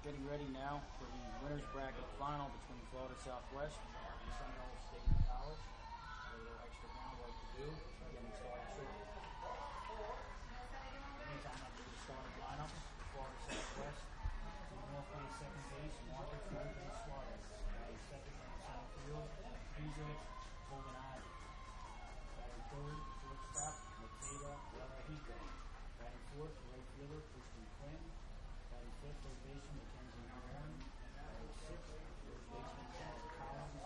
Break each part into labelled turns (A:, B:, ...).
A: Getting ready now for the winners bracket final between Florida Southwest and Seminole State College. A little extra groundwork to do. Getting started shortly. Meantime, I'll do the starting lineups for Florida Southwest. Seminole plays second base, Marcus Logan Suarez. Batting second in center field, Pizza, Colgan Ivy. Batting third, shortstop, Makeda Larahiko. Batting fourth, right fielder, Christian Quinn. Batting fifth, third baseman, Mackenzie Moran. Batting sixth, third baseman, Chad Collins.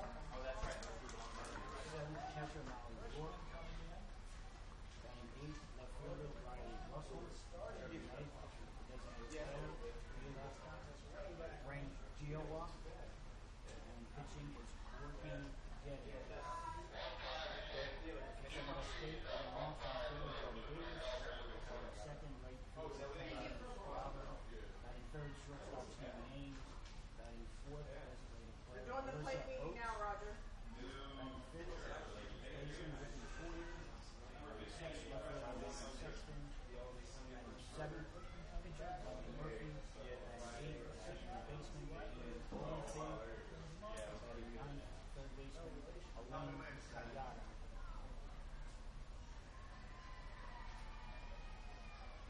A: Seventh, catcher, Molly York. Batting eighth, left fielder, Riley Russell. Batting ninth, designated player, Frank Giowa. And pitching is Courtney Getty. Seminole State, batting off, outfielder, Joey Davis. Batting second, right fielder, batting third, shortstop, Stephen Ames. Batting fourth, designated player,
B: We're doing the plate meeting now, Roger.
A: Batting fifth, baseman, Ricky Foyer. Batting sixth, left fielder, Nathan Sexton. Batting seventh, pitcher, Bobby Murphy. Batting eighth, second baseman, Ian Fulton. Batting ninth, third baseman, Aline Kayada.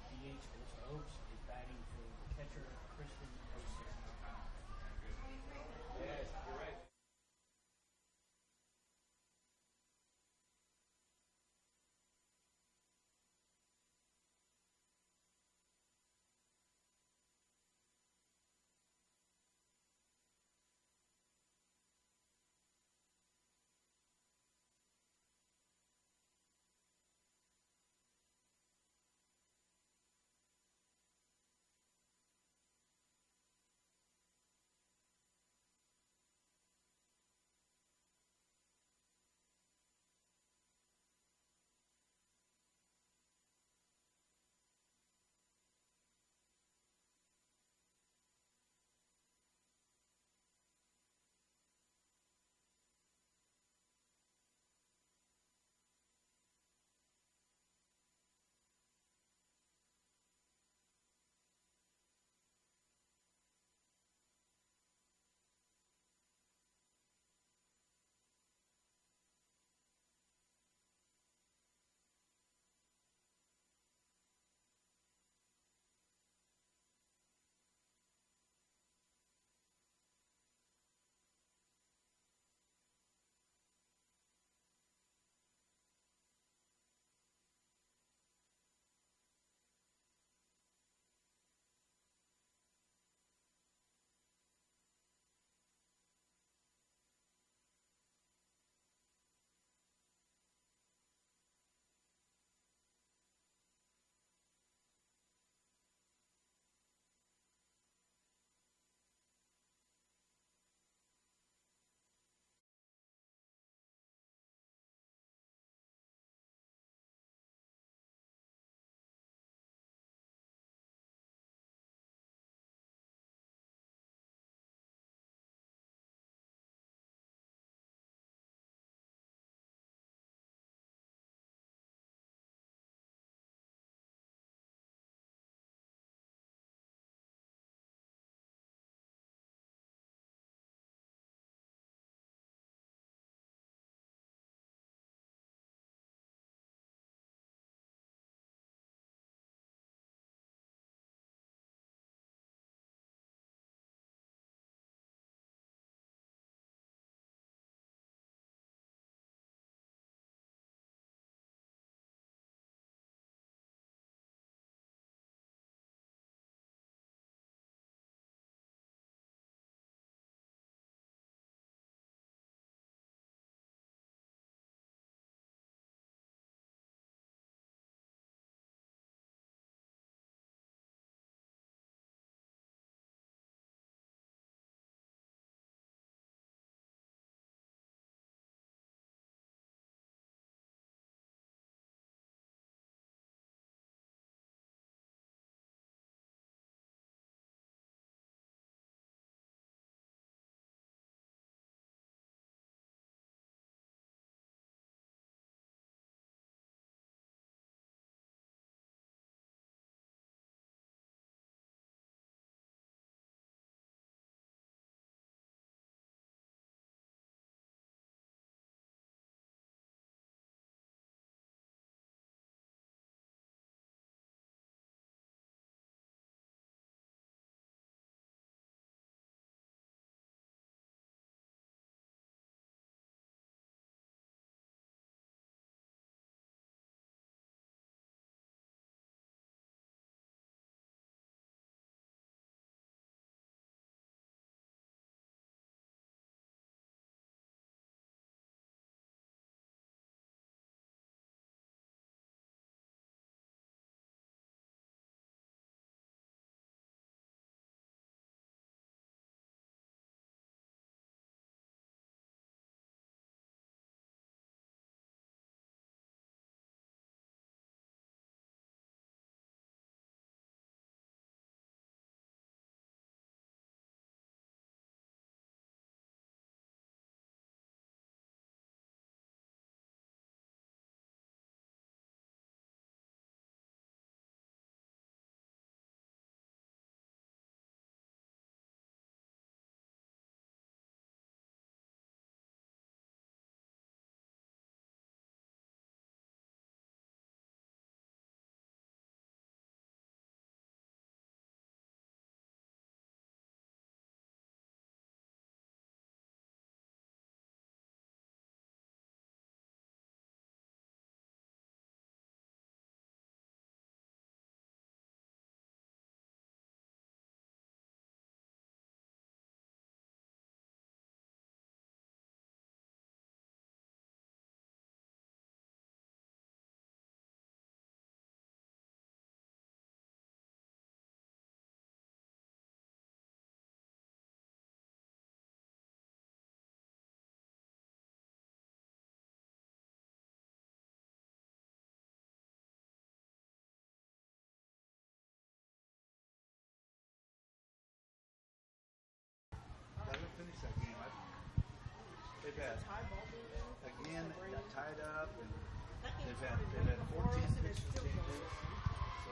A: DH Alyssa Oaks is batting for the catcher, Kristen Osen.
C: Yes, you're right.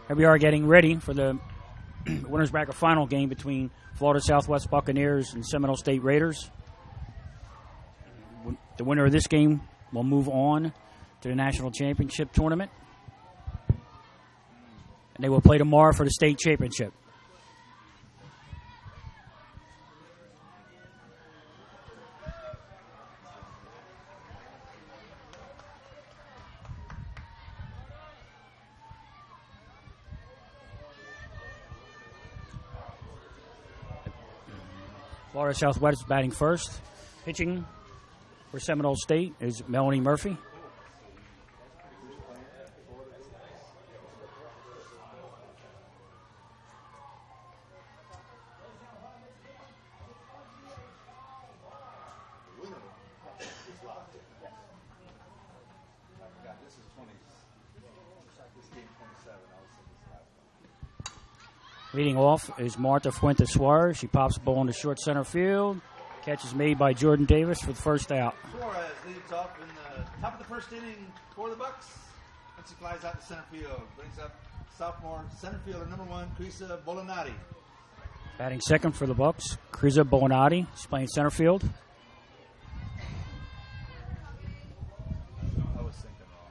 C: Here we are getting ready for the winners bracket final game between Florida Southwest Buccaneers and Seminole State Raiders. The winner of this game will move on to the national championship tournament, and they will play tomorrow for the state championship. Florida Southwest is batting first. Pitching for Seminole State is Melanie Murphy. Leading off is Martha Fuentes Suarez. She pops the ball into short center field. Catch is made by Jordan Davis for the first out.
D: Suarez leads off in the top of the first inning for the Bucks. And she flies out to center field. Brings up sophomore center fielder number 1, Crisa Bolinati.
C: Batting second for the Bucks, Crisa Bolinati. She's playing center field.
D: I was thinking wrong.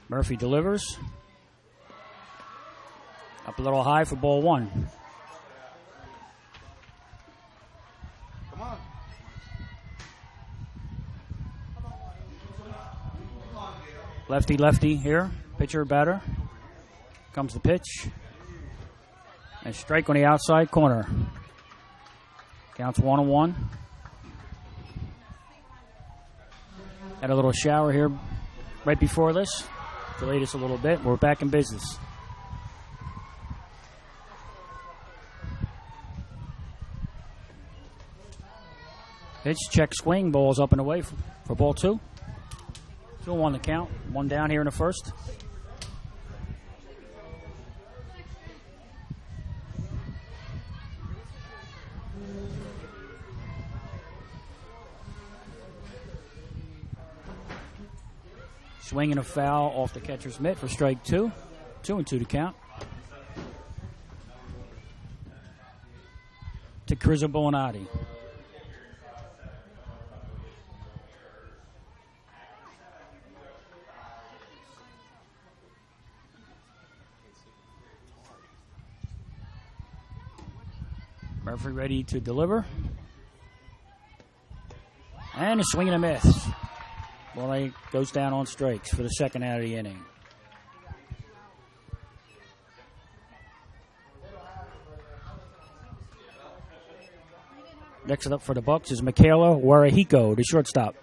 C: Murphy delivers. Up a little high for ball 1.
D: Come on.
C: Lefty here. Pitcher, batter. Comes the pitch. And strike on the outside corner. Counts 1-1. Had a little shower here right before this. Delayed us a little bit. We're back in business. Pitch, check, swing. Ball's up and away for ball 2. 2-1 the count. 1 down here in the first. Swing and a foul off the catcher's mitt for strike 2. 2-2 to count. To Crisa Bolinati. Murphy ready to deliver. And a swing and a miss. Well, goes down on strikes for the second out of the inning. Next up for the Bucks is Michaela Warahiko, the shortstop.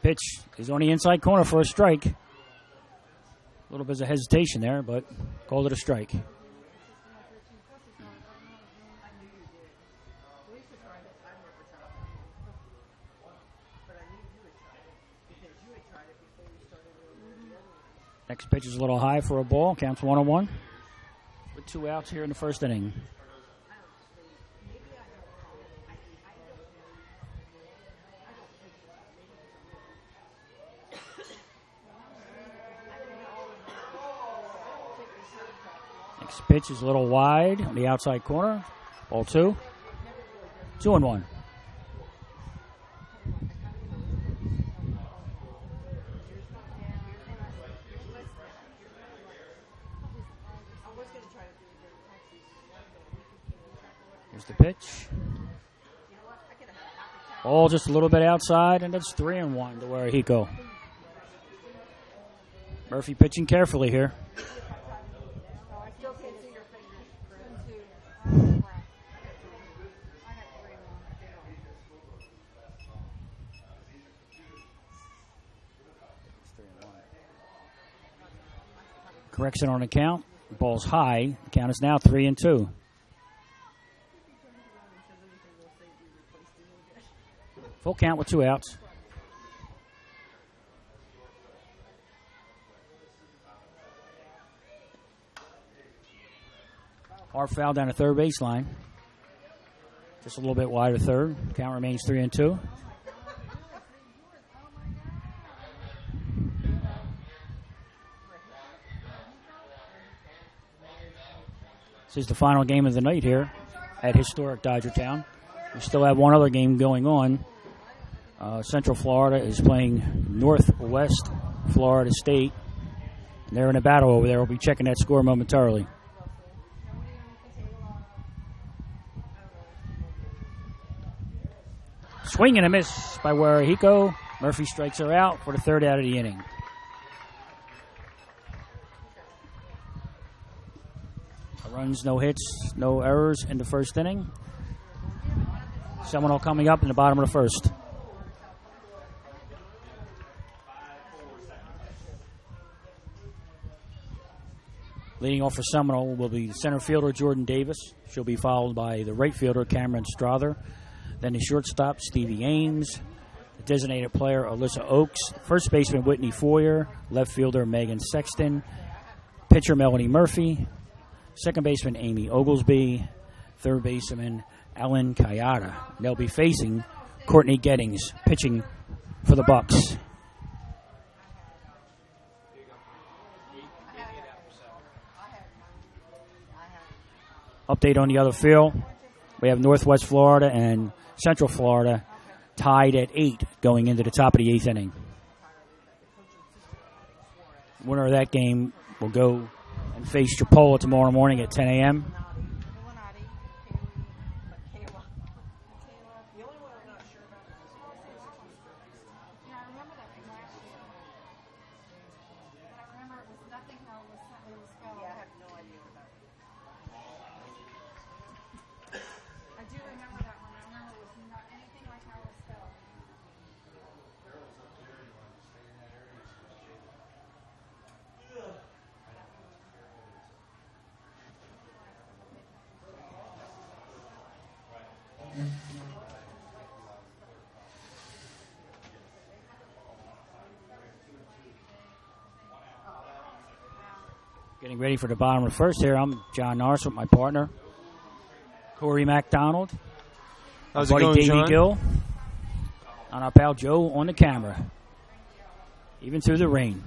C: Pitch is on the inside corner for a strike. A little bit of hesitation there, but called it a strike. Next pitch is a little high for a ball. Counts 1-1 with 2 outs here in the first inning. Next pitch is a little wide on the outside corner. Ball 2. 2-1. Here's the pitch. Ball just a little bit outside, and that's 3-1 to Warahiko. Murphy pitching carefully here. Correction on the count. Ball's high. The count is now 3-2. Full count with 2 outs. Hard foul down the third baseline. Just a little bit wide of third. Count remains 3-2. This is the final game of the night here at historic Dodgertown. We still have one other game going on. Central Florida is playing Northwest Florida State. And they're in a battle over there. We'll be checking that score momentarily. Swing and a miss by Warahiko. Murphy strikes her out for the 3rd out of the inning. No runs, no hits, no errors in the 1st inning. Seminole coming up in the bottom of the 1st. Leading off for Seminole will be the center fielder, Jordan Davis. She'll be followed by the right fielder, Cameron Strother. Then the shortstop, Stevie Ames. The designated player, Alyssa Oakes. First baseman, Whitney Foyer. Left fielder, Megan Sexton. Pitcher, Melanie Murphy. Second baseman, Amy Oglesby. Third baseman, Ellen Kayada. They'll be facing Courtney Gettings, pitching for the Bucks. Update on the other field. We have Northwest Florida and Central Florida tied at 8 going into the top of the 8th inning. Winner of that game will go and face Chipola tomorrow morning at 10 a.m. Getting ready for the bottom of the 1st here. I'm John Norris with my partner, Corey MacDonald.
E: How's
C: our
E: it
C: buddy
E: going,
C: Davey
E: John?
C: Gill. And our pal Joe on the camera. Even through the rain.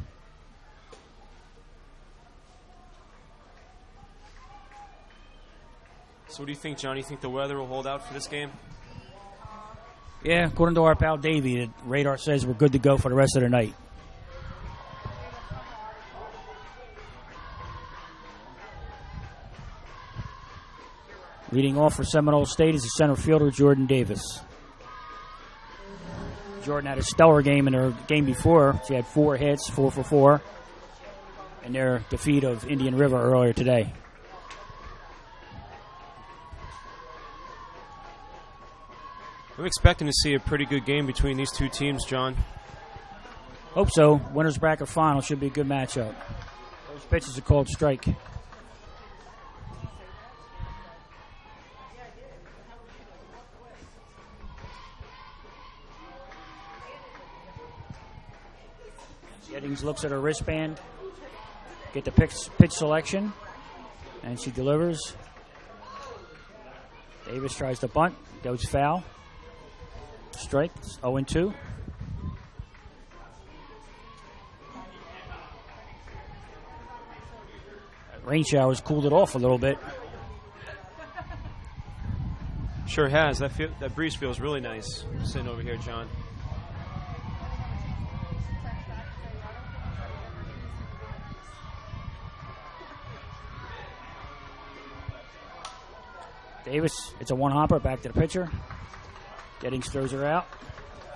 E: So what do you think, John? You think the weather will hold out for this game?
C: Yeah, according to our pal Davey, the radar says we're good to go for the rest of the night. Leading off for Seminole State is the center fielder, Jordan Davis. Jordan had a stellar game in her game before. She had 4 hits, 4 for 4, in their defeat of Indian River earlier today.
E: I'm expecting to see a pretty good game between these two teams, John.
C: Hope so. Winners bracket final should be a good matchup. Those pitches are called strike. Gettings looks at her wristband, get the pitch selection, and she delivers. Davis tries to bunt, goes foul. Strike, 0-2. Rain showers cooled it off a little bit.
E: Sure has. That breeze feels really nice sitting over here, John.
C: Davis, it's a one-hopper, back to the pitcher. Gettings throws her out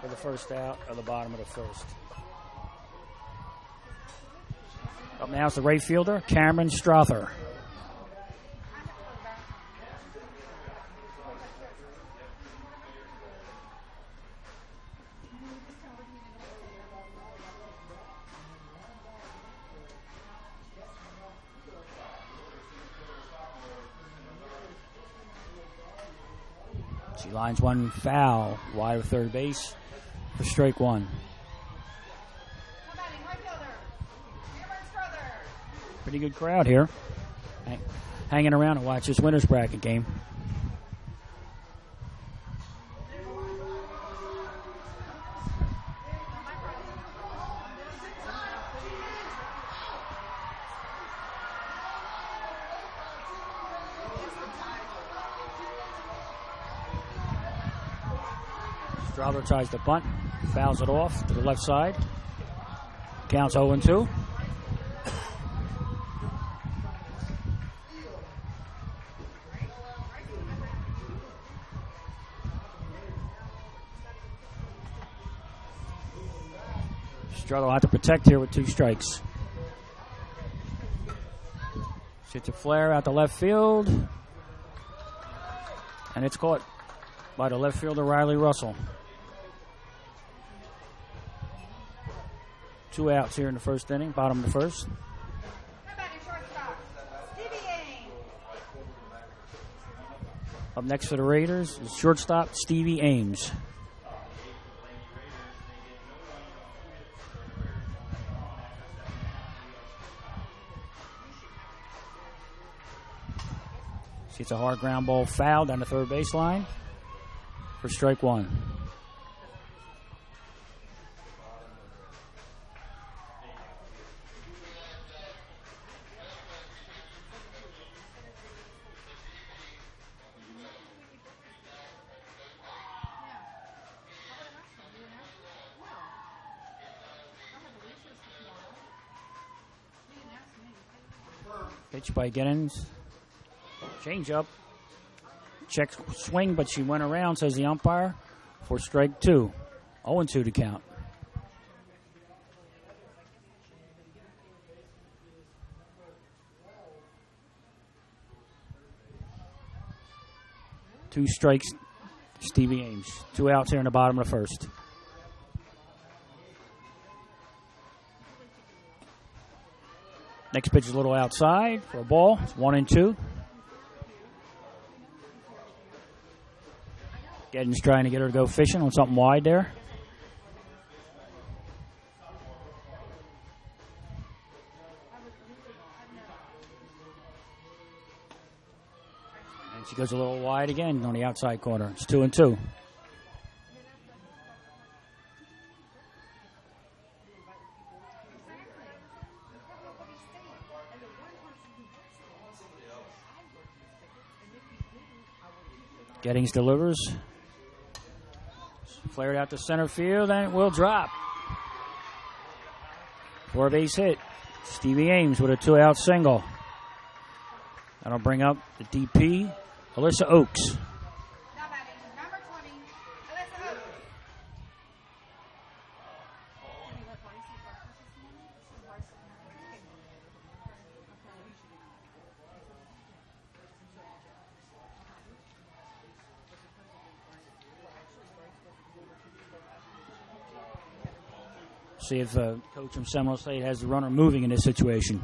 C: for the 1st out of the bottom of the 1st. Up now is the right fielder, Cameron Strother. She lines one foul wide of third base for strike one. Pretty good crowd here, hanging around to watch this winners bracket game. Strother tries to bunt, fouls it off to the left side. Counts 0-2. Strother will have to protect here with 2 strikes. Shoots a flare out to left field. And it's caught by the left fielder, Riley Russell. 2 outs here in the first inning, bottom of the first. Up next for the Raiders is shortstop Stevie Ames. It's a hard ground ball foul down the third baseline for strike one. Pitch by Giddens. Change up. Check swing, but she went around, says the umpire, for strike two. 0-2 to count. Two strikes, Stevie Ames. 2 outs here in the bottom of the first. Next pitch is a little outside for a ball. It's 1-2. Giddens trying to get her to go fishing on something wide there. And she goes a little wide again on the outside corner. It's 2-2. Giddens delivers. Flared out to center field, and it will drop. 4-base hit. Stevie Ames with a 2-out single. That'll bring up the DP, Alyssa Oakes.
B: Now batting, number 20, Alyssa Oakes.
C: See if coach from Seminole State has the runner moving in this situation.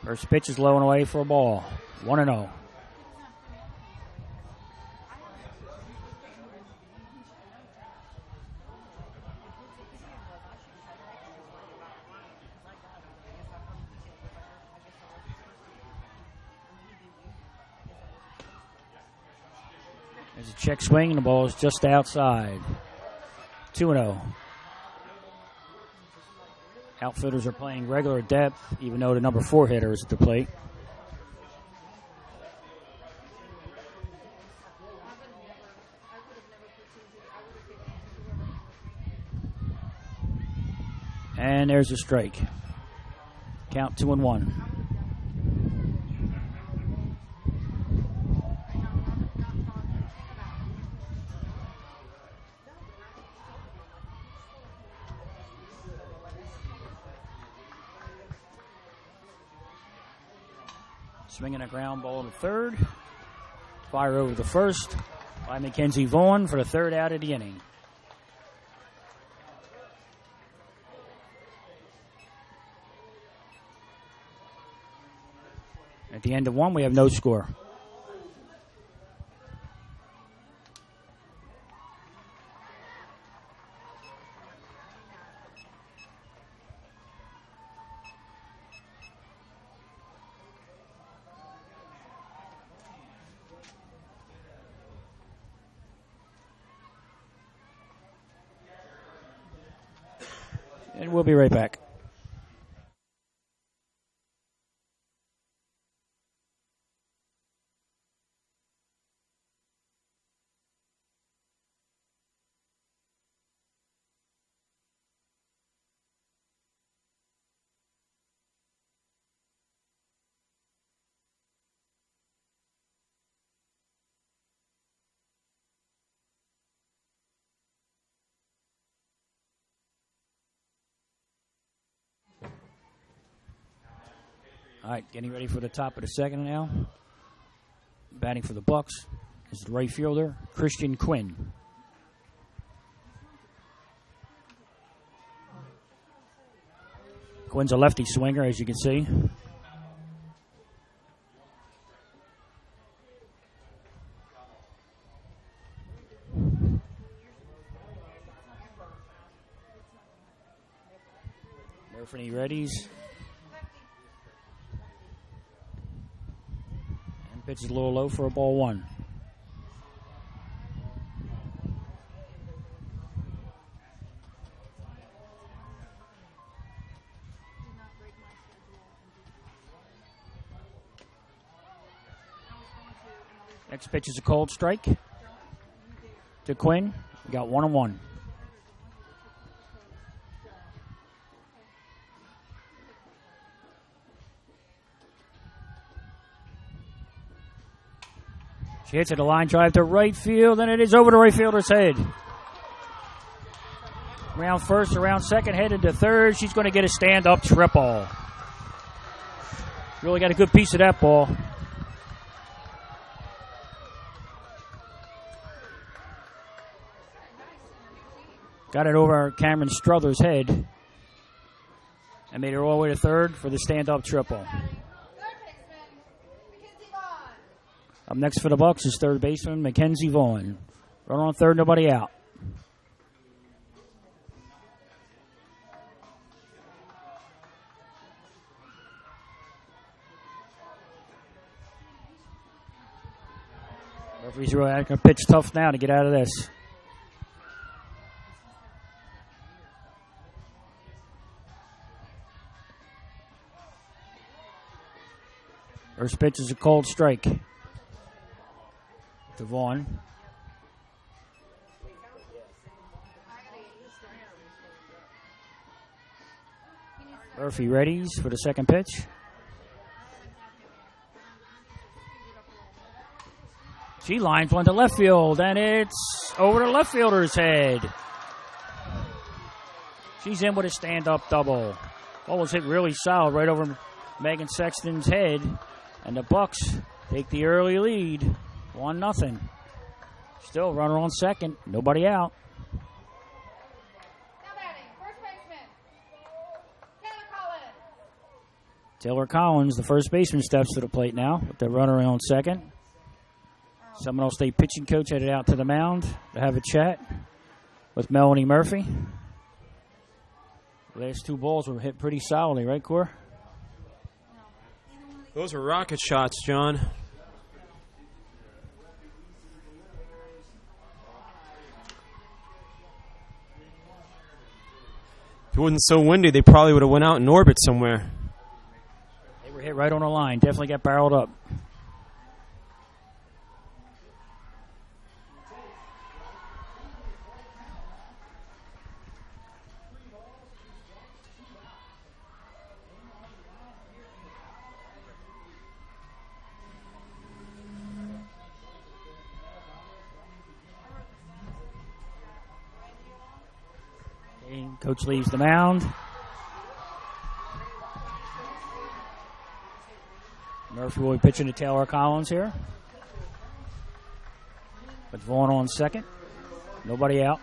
C: First pitch is low and away for a ball. 1-0. There's a check swing, and the ball is just outside. 2-0. Outfielders are playing regular depth, even though the number 4 hitter is at the plate. And there's a strike. Count 2-1. Swinging a ground ball to third. Fire over the first by Mackenzie Vaughn for the 3rd out of the inning. At the end of one, we have no score. And we'll be right back. All right, getting ready for the top of the second now. Batting for the Bucks is the right fielder, Christian Quinn. Quinn's a lefty swinger, as you can see. Murphy readies. Pitch is a little low for a ball one. Next pitch is a cold strike to Quinn. We got 1-1. She hits it, a line drive to right field, and it is over the right fielder's head. Around first, around second, headed to third. She's going to get a stand-up triple. Really got a good piece of that ball. Got it over Cameron Struther's head and made it all the way to third for the stand-up triple. Up next for the Bucks is third baseman Mackenzie Vaughn. Runner on third, nobody out. Murphy's really going to pitch tough now to get out of this. First pitch is a cold strike to Vaughn. Murphy readies for the second pitch. She lines one to left field, and it's over the left fielder's head. She's in with a stand-up double. Ball was hit really solid right over Megan Sexton's head, and the Bucks take the early lead. 1-0. Still runner on second. Nobody out.
B: Now batting, first baseman, Taylor Collins.
C: Taylor Collins, the first baseman, steps to the plate now with the runner on second. Seminole State pitching coach headed out to the mound to have a chat with Melanie Murphy. The last two balls were hit pretty solidly, right, Cor?
E: Those were rocket shots, John. If it wasn't so windy, they probably would have went out in orbit somewhere.
C: They were hit right on the line. Definitely got barreled up. Coach leaves the mound. Murphy will be pitching to Taylor Collins here. But Vaughn on second. Nobody out.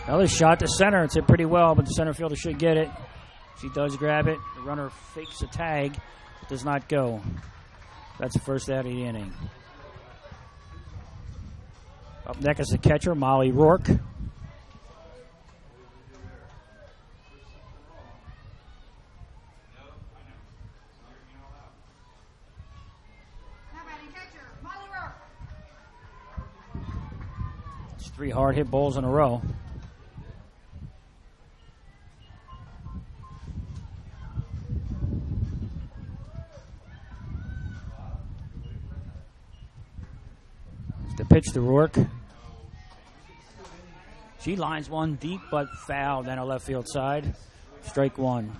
C: Another shot to center. It's hit pretty well, but the center fielder should get it. She does grab it. The runner fakes a tag. Does not go. That's the first out of the inning. Up next is the catcher, Molly Rourke.
B: Now batting catcher, Molly Rourke.
C: It's 3 hard hit balls in a row. It's the pitch to Rourke. She lines one deep but foul down her left field side. Strike one.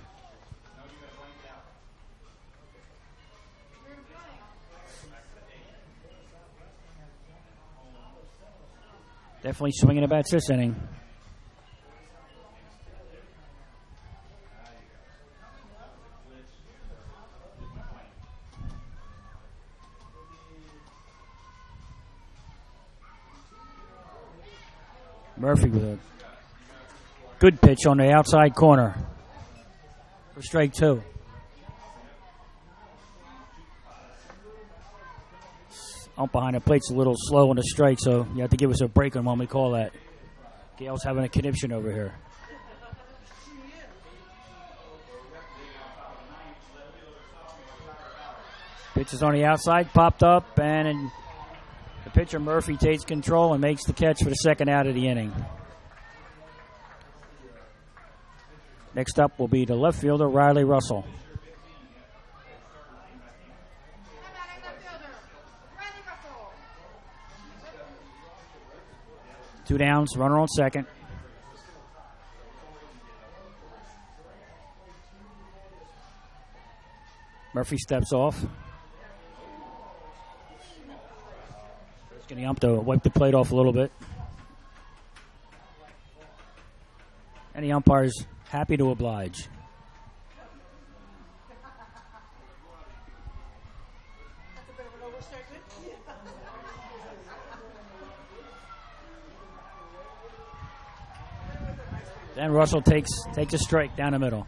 C: Definitely swinging at bats this inning. Murphy with a good pitch on the outside corner for strike 2. Ump behind the plate's a little slow on the strike, so you have to give us a break on when we call that. Gail's having a conniption over here. Pitch is on the outside, popped up, and the pitcher Murphy takes control and makes the catch for the second out of the inning. Next up will be the left fielder, Riley Russell.
B: Now batting left fielder, Riley Russell.
C: 2 downs, runner on second. Murphy steps off. Getting ump to wipe the plate off a little bit. And the umpire's happy to oblige.
B: That's a bit of an overstatement.
C: Then Russell takes a strike down the middle.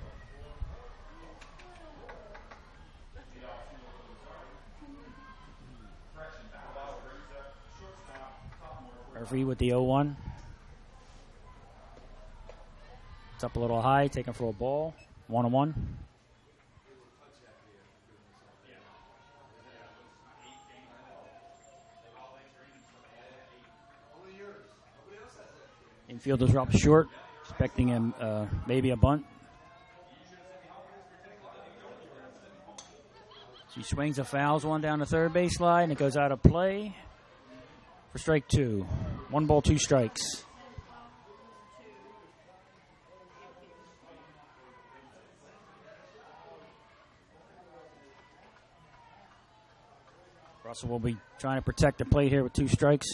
C: Murphy with the 0-1. It's up a little high, taken for a ball. 1-1. Infielders are up short, expecting him maybe a bunt. She swings and fouls one down the third base line. It goes out of play for strike 2. 1 ball, 2 strikes. Russell will be trying to protect the plate here with 2 strikes.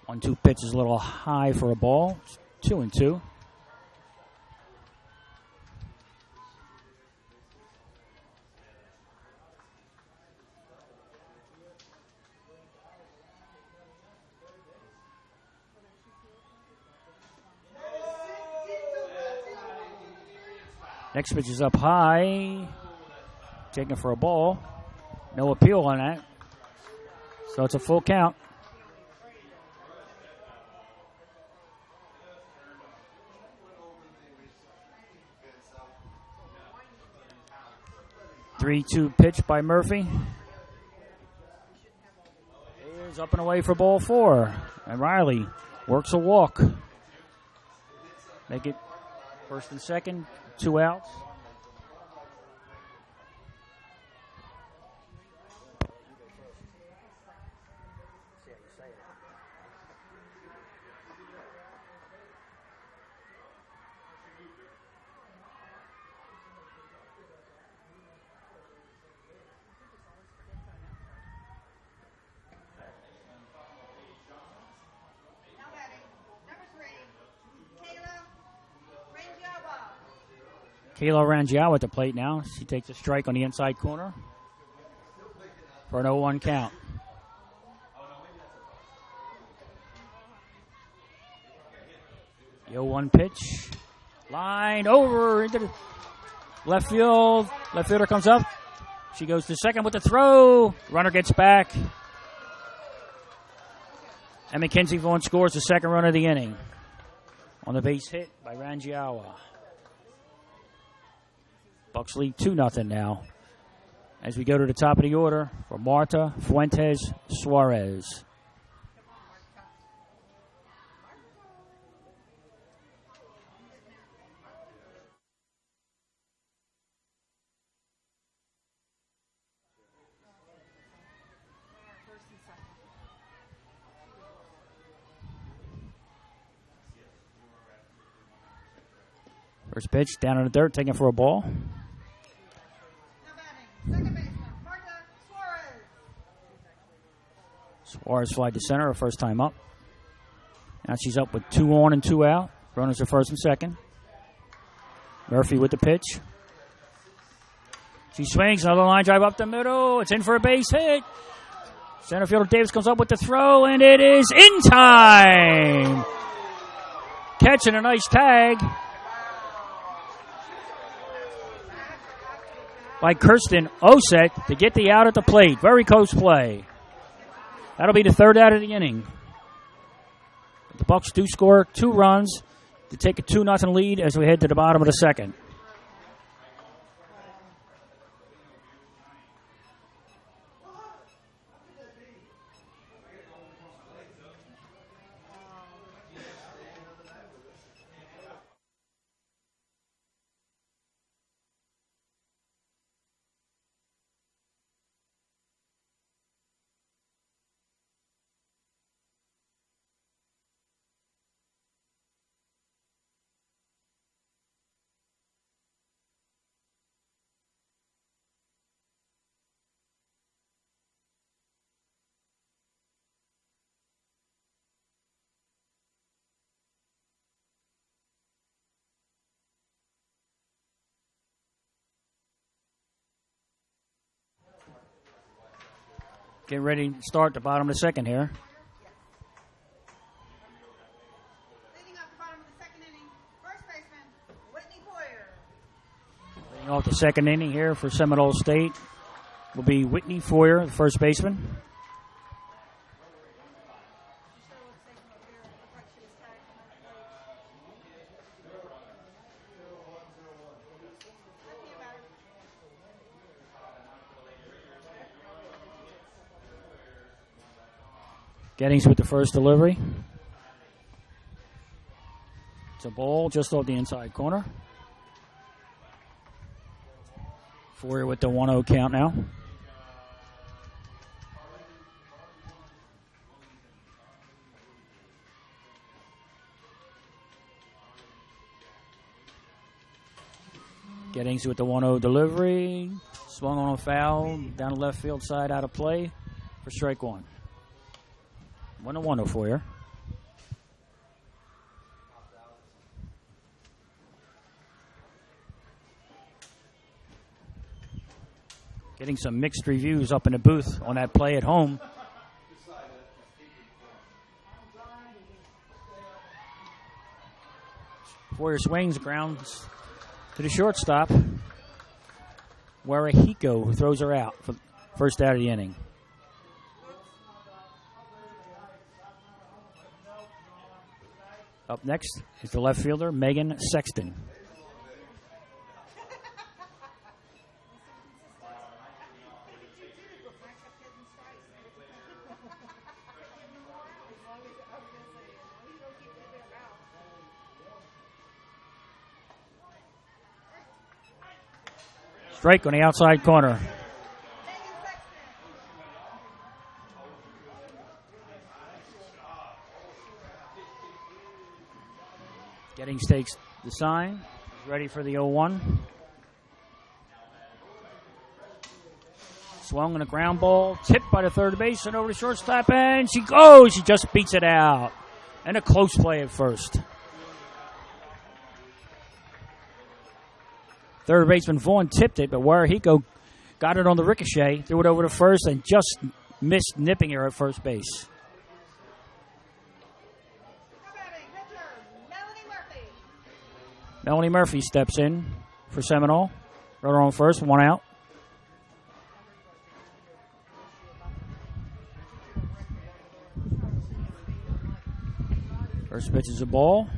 C: One-two pitch is a little high for a ball. 2-2. Next pitch is up high. Taken for a ball. No appeal on that. So it's a full count. Three-two pitch by Murphy. Is up and away for ball 4. And Riley works a walk. Make it first and second. 2 outs.
B: Now batting number 3, Kayla Rangiawa.
C: Kayla Rangiao at the plate now. She takes a strike on the inside corner. for an 0-1 count. The 0-1 pitch. Line over into the left field. Left fielder comes up. She goes to second with the throw. Runner gets back. And Mackenzie Vaughn scores the second run of the inning on the base hit by Rangiawa. Bucks lead 2-0 now as we go to the top of the order for Marta Fuentes Suarez. First pitch down in the dirt, taking for a ball.
B: Now batting, second baseman, Marta Suarez.
C: Suarez flied to center her first time up. Now she's up with 2 on and 2 out. Runners are first and second. Murphy with the pitch. She swings, another line drive up the middle. It's in for a base hit. Center fielder Davis comes up with the throw, and it is in time. Catching a nice tag by Kirsten Osek to get the out at the plate. Very close play. That'll be the third out of the inning. The Bucks do score 2 runs to take a 2-0 lead as we head to the bottom of the second. Getting ready to start the bottom of the second here.
B: Leading off the bottom of the second inning, first baseman, Whitney Foyer.
C: Leading off the second inning here for Seminole State will be Whitney Foyer, the first baseman. Gettings with the first delivery. It's a ball just off the inside corner. Foyer with the 1-0 count now. Gettings with the 1-0 delivery. Swung on a foul down the left field side, out of play for strike one. 1-1 for you. Getting some mixed reviews up in the booth on that play at home. Foyer swings, grounds to the shortstop. Warahiko, who throws her out for first out of the inning. Up next is the left fielder, Megan Sexton. Strike on the outside corner. Gettings takes the sign. Ready for the 0-1. Swung on a ground ball. Tipped by the third baseman over the shortstop. And she goes. She just beats it out. And a close play at first. Third baseman Vaughn tipped it, but Warahiko got it on the ricochet, threw it over to first, and just missed nipping her at first base. Melanie Murphy steps in for Seminole. Runner on first, 1 out. First pitch is a ball.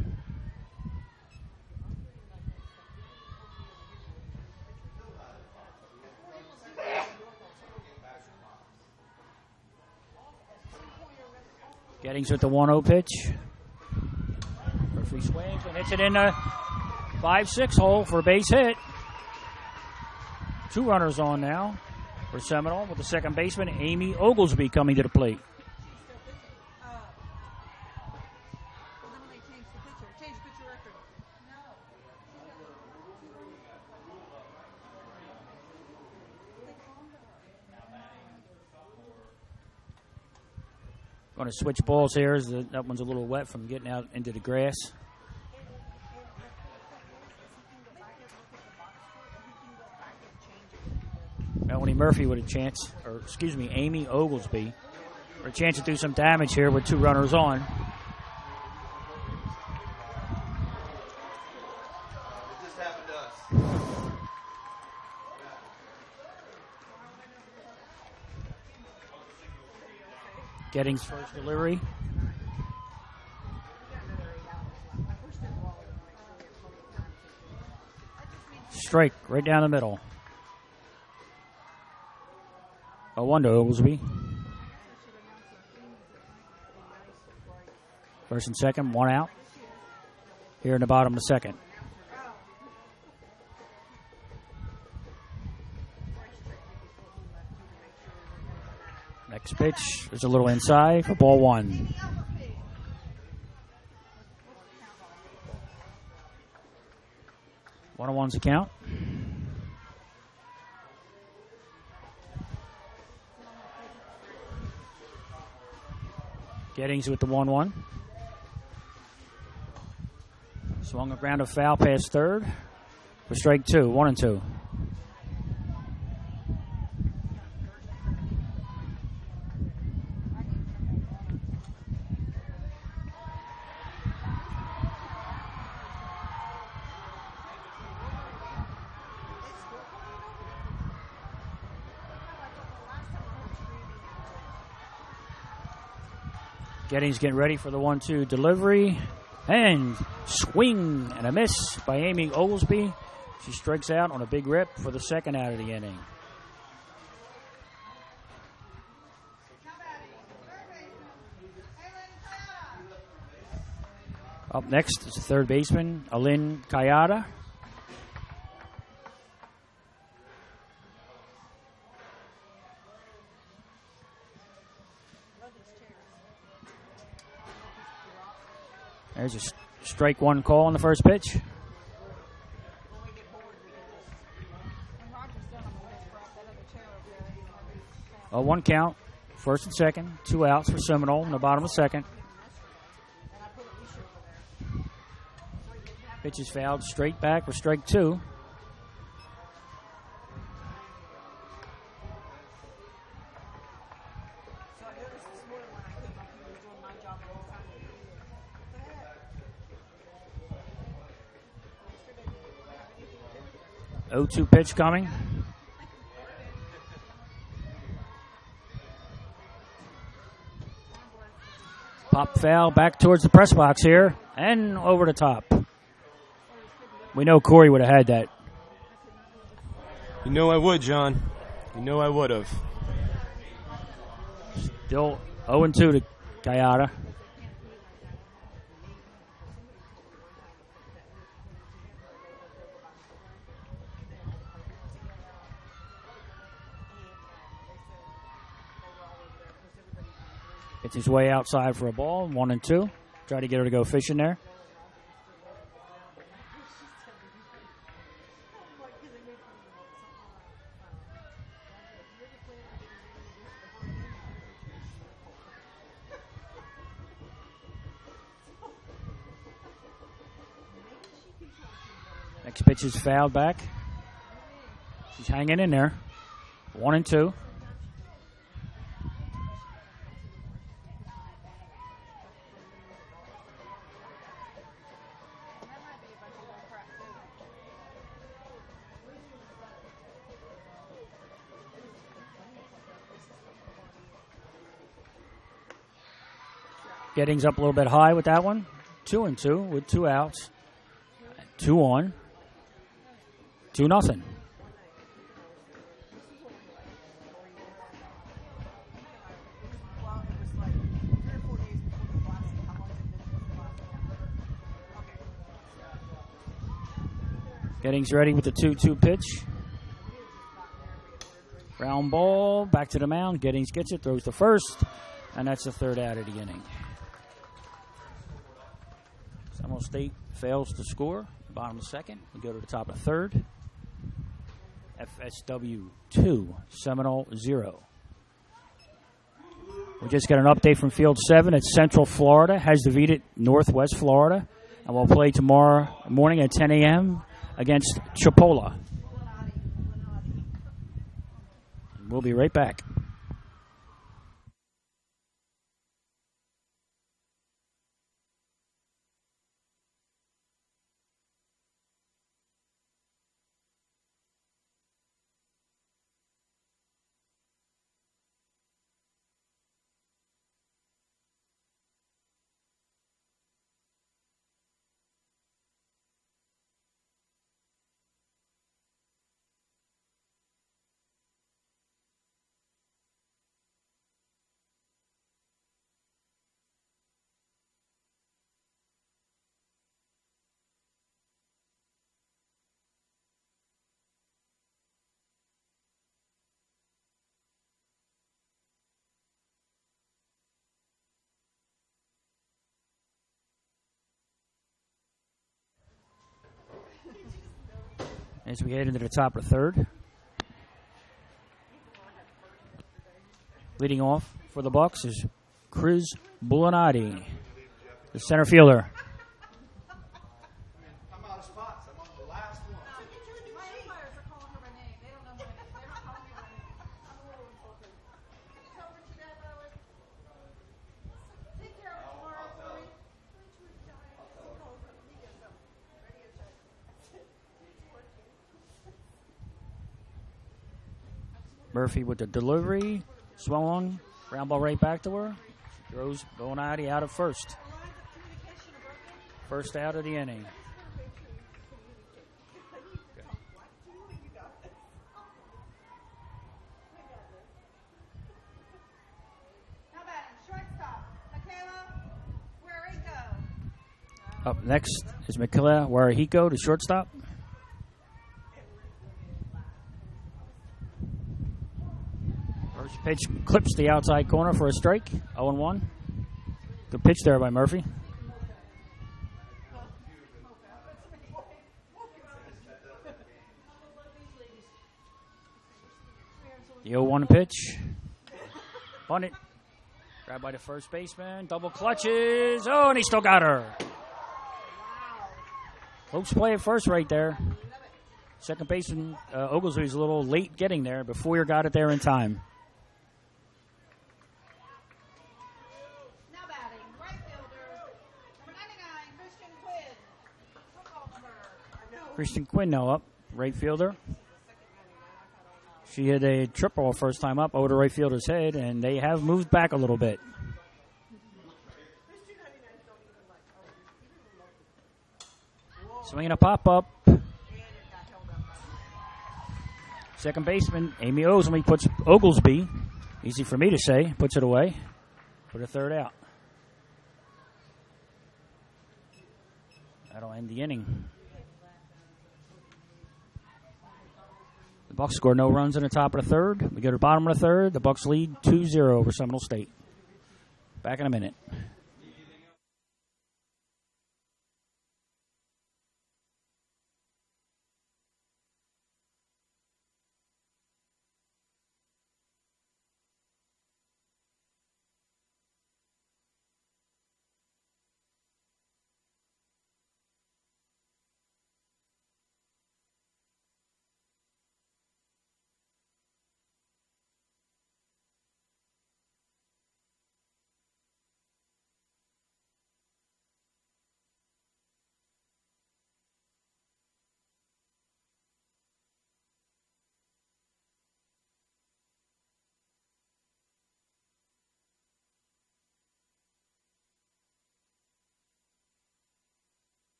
C: Gettings with the 1-0 pitch. Murphy swings and hits it in the 5-6 hole for a base hit. 2 runners on now for Seminole with the second baseman, Amy Oglesby, coming to the plate. Going to switch balls here. That one's a little wet from getting out into the grass. Melanie Murphy with a chance, Amy Oglesby, for a chance to do some damage here with 2 runners on.
D: It just happened to us.
C: Gettings first delivery. Strike right down the middle. 0-1 to Oglesby. First and second, 1 out. Here in the bottom of the second. Next pitch is a little inside for ball 1. One on one's the count. Gettings with the 1-1. Swung a ground of foul past third for strike 2, 1-2. Gettings getting ready for the 1-2 delivery. And swing and a miss by Amy Oglesby. She strikes out on a big rip for the second out of the inning. Up next is the third baseman, Alin Kayada. There's a strike 1 call on the first pitch. A 1 count, first and second, 2 outs for Seminole in the bottom of the second. Pitch is fouled straight back for strike 2. Oh, 2 pitch coming. Pop foul back towards the press box here and over the top. We know Corey would have had that.
E: You know I would, John. You know I would have.
C: Still 0-2 to Kayada. Gets his way outside for a ball, 1-2. Try to get her to go fishing there. Next pitch is fouled back. She's hanging in there. 1-2. Gettings up a little bit high with that one. 2-2 with 2 outs. 2 on. 2-0. Gettings ready with the 2-2 pitch. Ground ball, back to the mound. Gettings gets it, throws to first, and that's the third out of the inning. Seminole State fails to score. Bottom of the second. We go to the top of third. FSW 2, Seminole 0. We just got an update from Field 7 at Central Florida. Has defeated Northwest Florida. And we'll play tomorrow morning at 10 a.m. against Chipola. We'll be right back. As we head into the top of the third. Leading off for the Bucks is Chris Bulinati, the center fielder.
D: I'm out of spots. I'm on the last one.
B: My umpires are calling her by name. They don't know my name. They're not calling me by name. I'm a little insulted. Tell Richie that, by the way. Take care of it tomorrow for me.
C: Murphy with the delivery. Swung. Ground ball right back to her. She throws Bulinati out at first. First out of the inning.
B: Now batting, shortstop, Michaela Guerrico.
C: Up next is Michaela Warahiko, the shortstop. First pitch clips the outside corner for a strike. 0-1. Good pitch there by Murphy. The 0-1 pitch. Bunt it. Grabbed by the first baseman. Double clutches. Oh, and he still got her. Close play at first right there. Second baseman Oglesby's a little late getting there, but Foyer got it there in time.
B: Now batting, right fielder, number 99, Christian Quinn. Football number.
C: Christian Quinn now up, right fielder. She hit a triple first time up over the right fielder's head, and they have moved back a little bit. Swinging a pop-up. Second baseman, Amy Osley puts Oglesby, easy for me to say, puts it away for the third out. That'll end the inning. The Bucks score no runs in the top of the third. We go to the bottom of the third. The Bucks lead 2-0 over Seminole State. Back in a minute.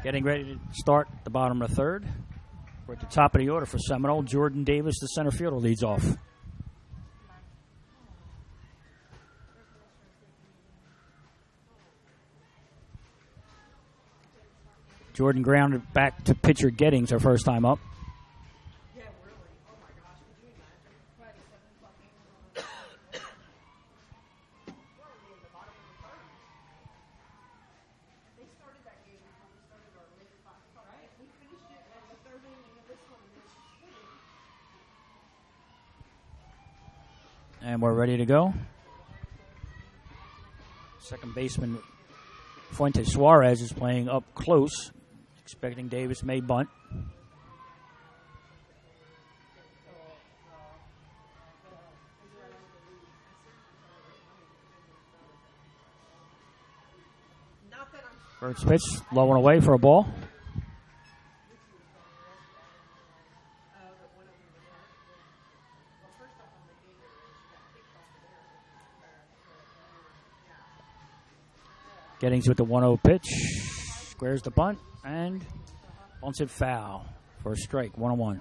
C: Getting ready to start the bottom of the third. We're at the top of the order for Seminole. Jordan Davis, the center fielder, leads off. Jordan grounded back to pitcher Gettings her first time up. And we're ready to go. Second baseman Fuentes Suarez is playing up close, expecting Davis may bunt. First pitch, low and away for a ball. Gettings with the 1-0 pitch. Squares the bunt and bunts it foul for a strike, 1-1.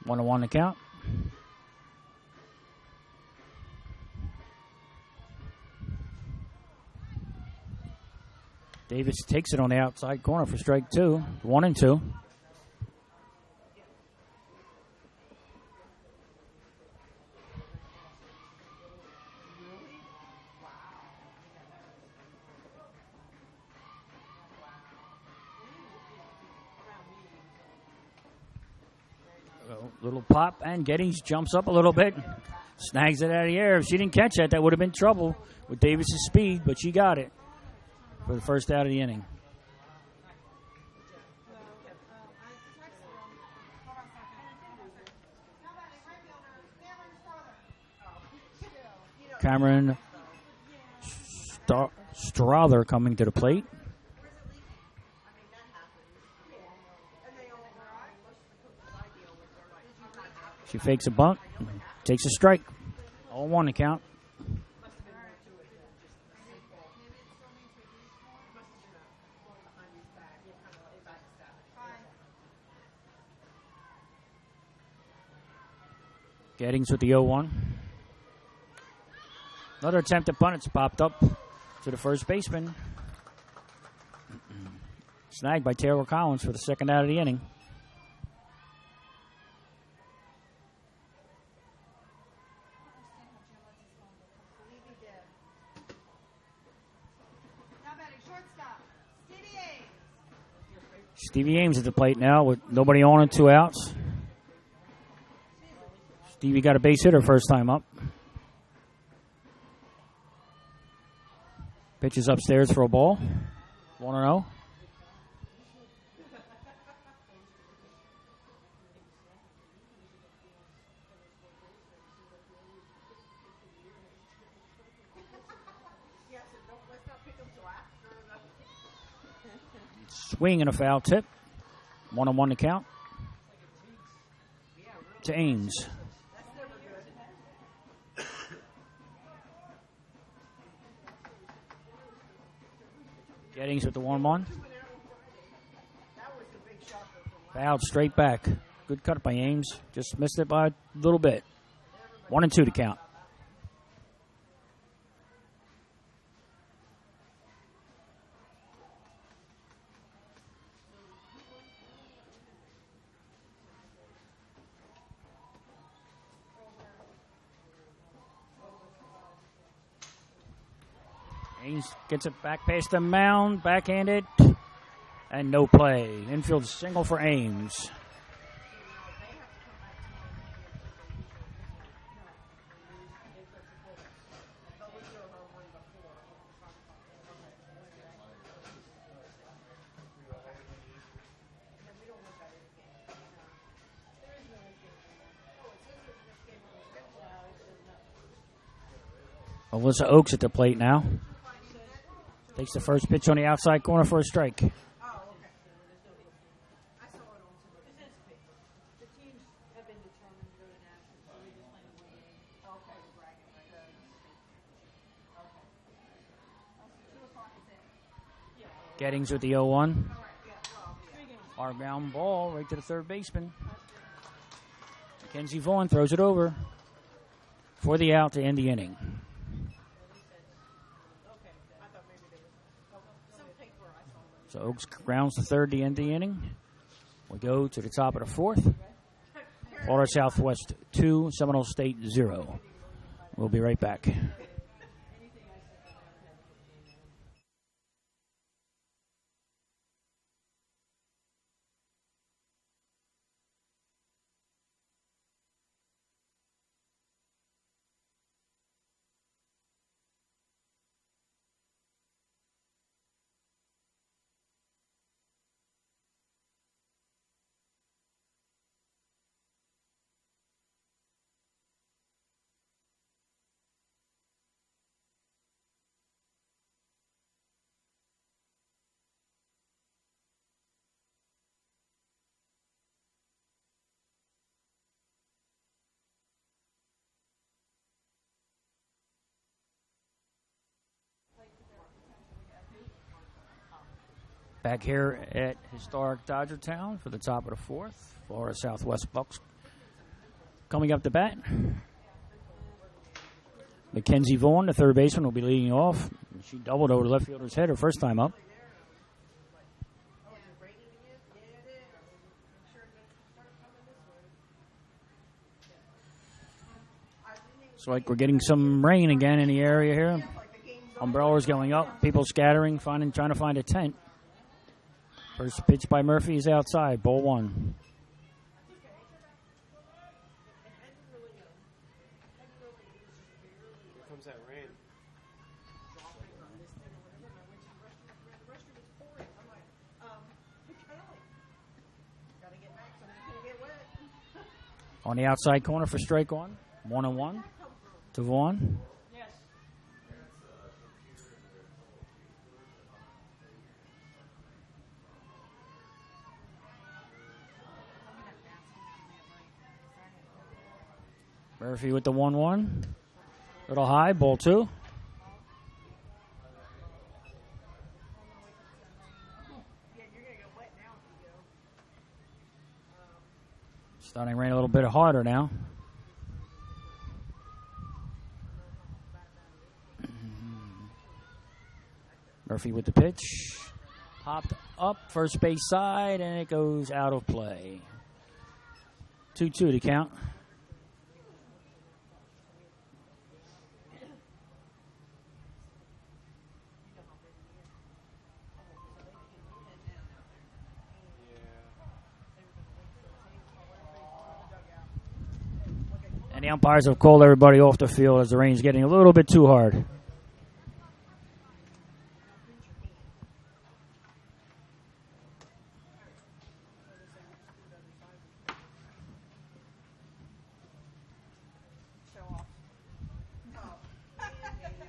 C: One on one to count. Davis takes it on the outside corner for strike 2. 1-2. Little pop, and Gettings jumps up a little bit, snags it out of the air. If she didn't catch that would have been trouble with Davis's speed, but she got it for the first out of the inning. Cameron Strother coming to the plate. She fakes a bunt, takes a strike. 0-1 to count. Gettings with the 0-1. Another attempt at bunt. It's popped up to the first baseman. Snagged by Taylor Collins for the second out of the inning. Stevie Ames at the plate now with nobody on and 2 outs. Stevie got a base hit her first time up. Pitches upstairs for a ball. 1-0. Swing and a foul tip. 1-1 to count. To Ames. Gettings with the 1-1. Fouled straight back. Good cut by Ames. Just missed it by a little bit. 1-2 to count. Ames gets it back past the mound, backhanded, and no play. Infield single for Ames. Alyssa Oaks at the plate now. Takes the first pitch on the outside corner for a strike.
B: Oh, okay. I saw it on the teams have been determined to go to nationals, so we just playing one game. Okay, bragging right there. Okay. 2 o'clock is it.
C: Gettings with the 0-1.
B: All right, yeah, well, yeah.
C: Our ground ball right to the third baseman. Mackenzie Vaughn throws it over for the out to end the inning. So Oaks grounds to third to end the inning. We go to the top of the fourth. Florida Southwest 2, Seminole State 0. We'll be right back. Back here at historic Dodger Town for the top of the fourth. Florida Southwest Bucks coming up to bat. Mackenzie Vaughn, the third baseman, will be leading off. She doubled over the left fielder's head her first time up. It's like we're getting some rain again in the area here. Umbrellas going up, people scattering, trying to find a tent. First pitch by Murphy is outside, ball 1.
E: Here comes that rain.
C: On the outside corner for strike 1. 1-1 to Vaughn. Murphy with the 1-1. Little high, ball 2. Starting to rain a little bit harder now. Murphy with the pitch. Popped up, first base side, and it goes out of play. 2-2 to count. And the umpires have called everybody off the field as the rain's getting a little bit too hard.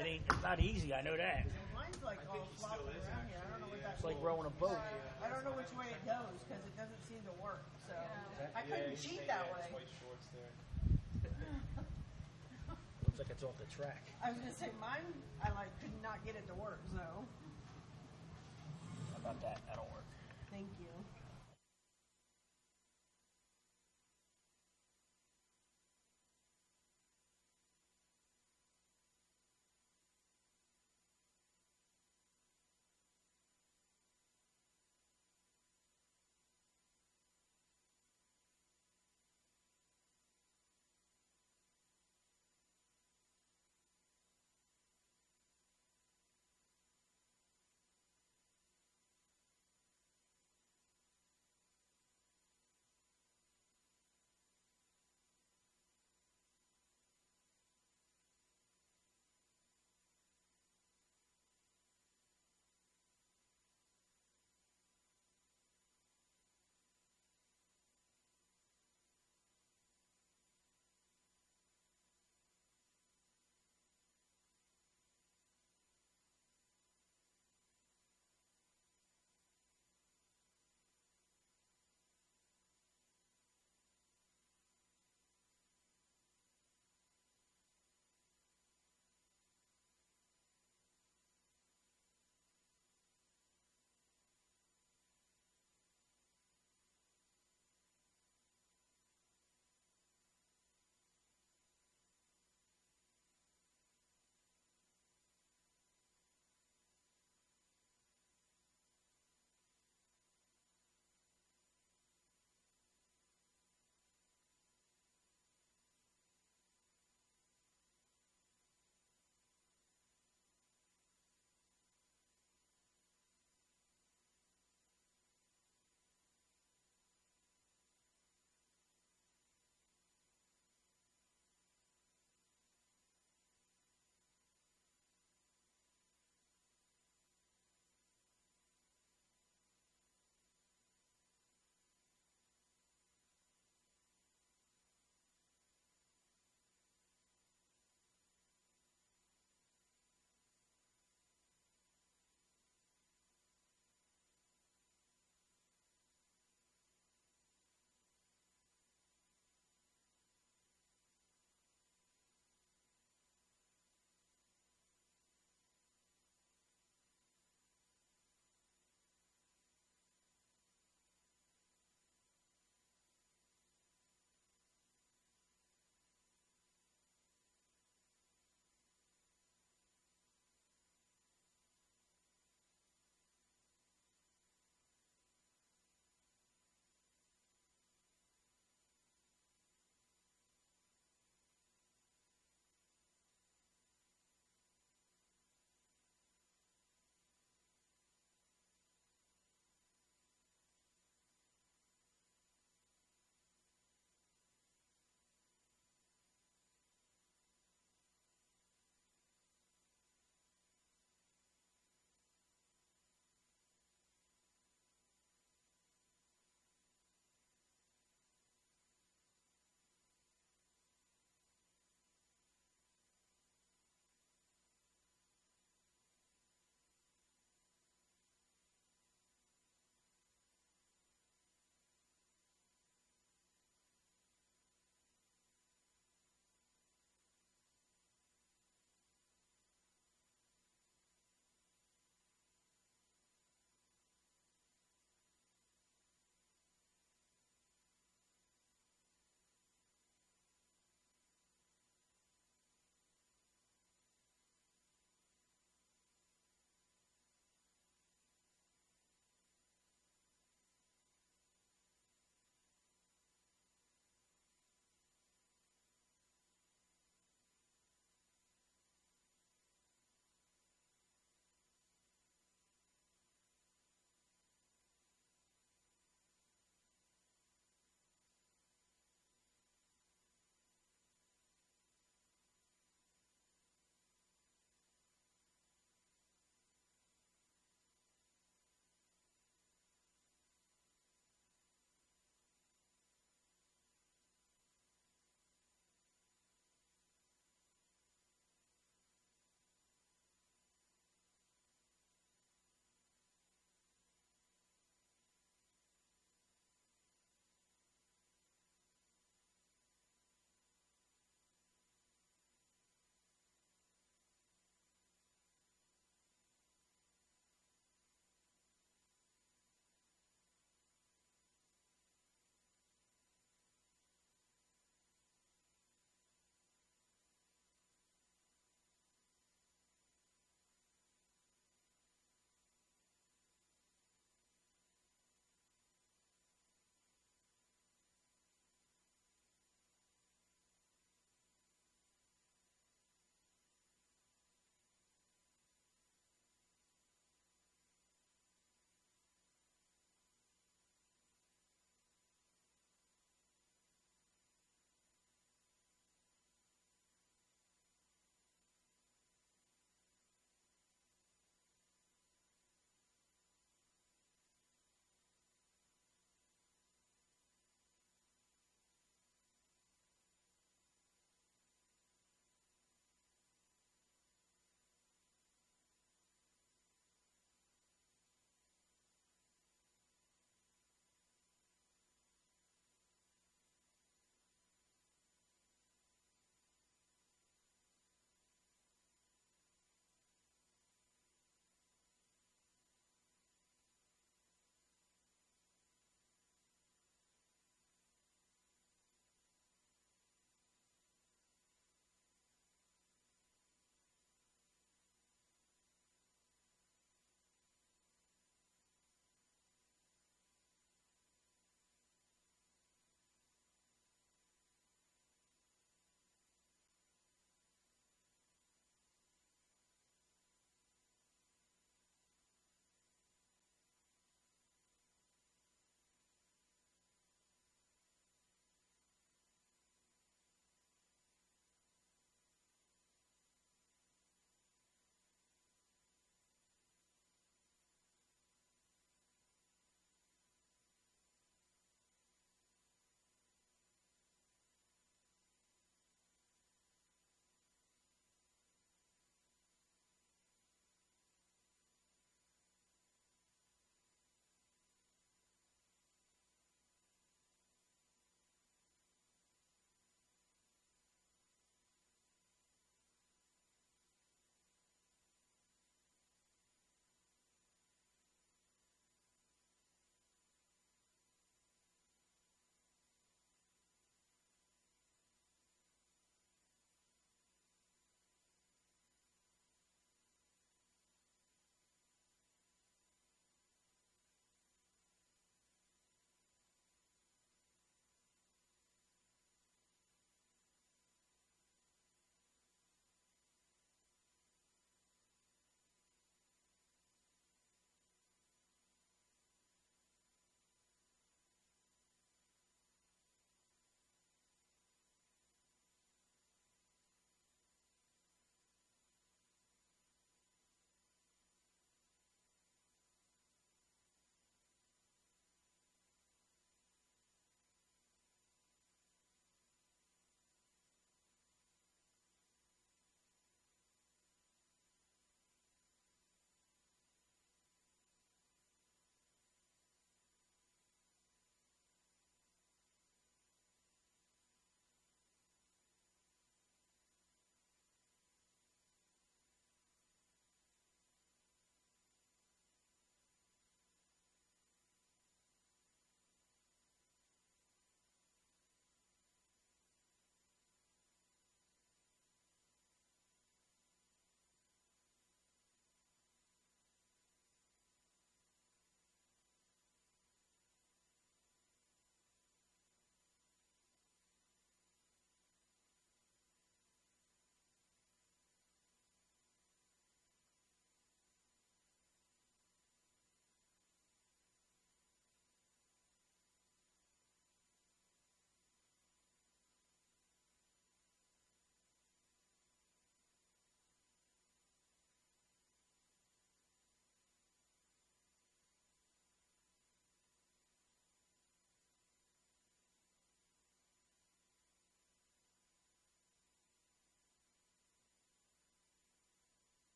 C: It's not easy, I know that.
B: Mine's like all flopping around here. I don't know what that's
C: It's like rowing a boat.
B: I don't know which way it goes because it doesn't seem to work. So I couldn't cheat that way.
C: Looks like it's off the track.
B: I was gonna say mine. I could not get it to work. So
C: How about that? That'll work.
B: thank you.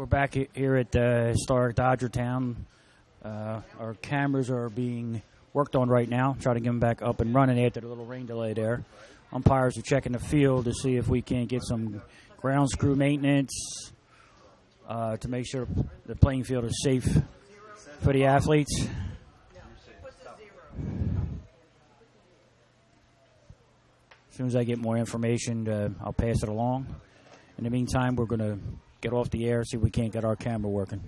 C: We're back here at historic Dodger Town. Our cameras are being worked on right now. Try to get them back up and running after the little rain delay there. Umpires are checking the field to see if we can get some ground screw maintenance to make sure the playing field is safe for the athletes. As soon as I get more information, I'll pass it along. In the meantime, we're going to get off the air, see if we can't get our camera working.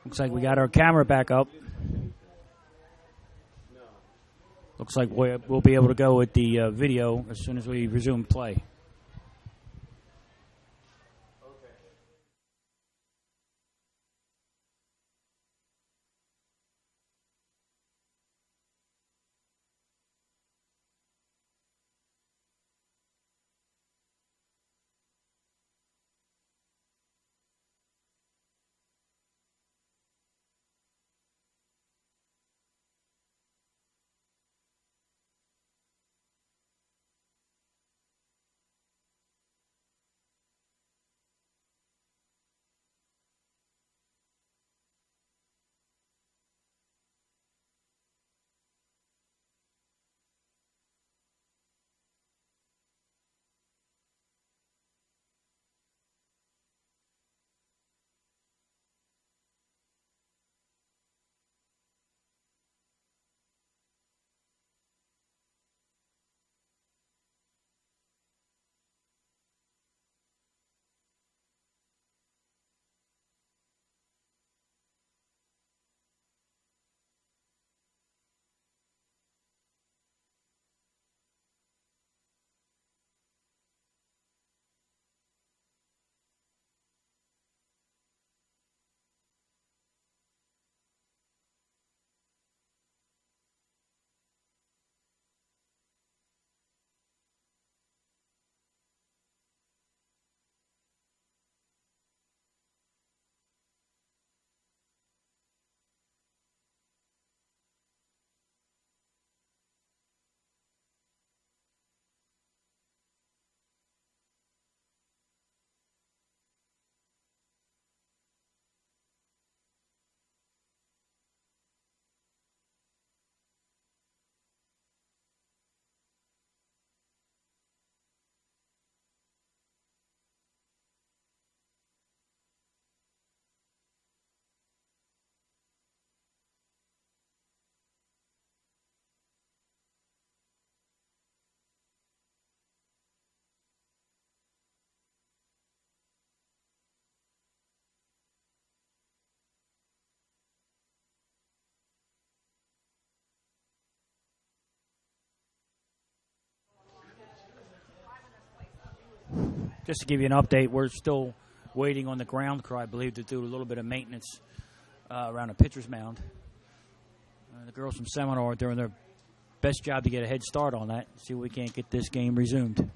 C: Looks like we got our camera back up. Looks like we'll be able to go with the video as soon as we resume play. Just to give you an update, we're still waiting on the ground crew, I believe, to do a little bit of maintenance around the pitcher's mound. The girls from Seminole are doing their best job to get a head start on that. See if we can't get this game resumed.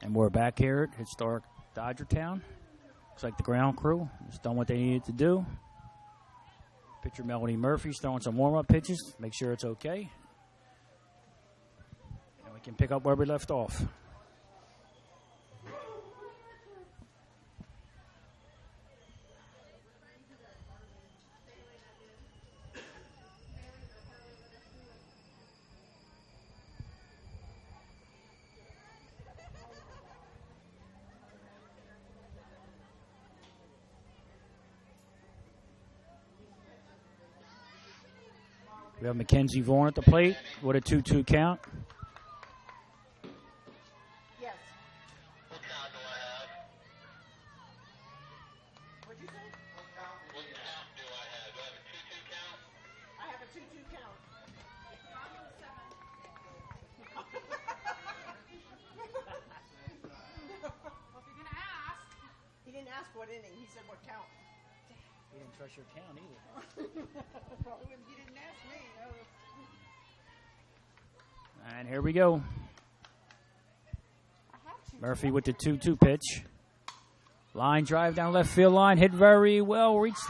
C: And we're back here at historic Dodger Town. Looks like the ground crew has done what they needed to do. Pitcher Melanie Murphy's throwing some warm-up pitches. Make sure it's okay. And we can pick up where we left off. We have Mackenzie Vaughn at the plate with a 2-2 count.
B: Yes. What count do I have? What'd you say? What count do I have? Do I have a 2-2 count? I have a 2-2 count. I'm on 7. Well, if you're gonna ask. He didn't ask what inning. He said what count.
C: He didn't trust your count either.
B: Probably when he didn't ask me.
C: And here we go. Murphy with the 2-2 pitch. Line drive down left field line. Hit very well. Reached.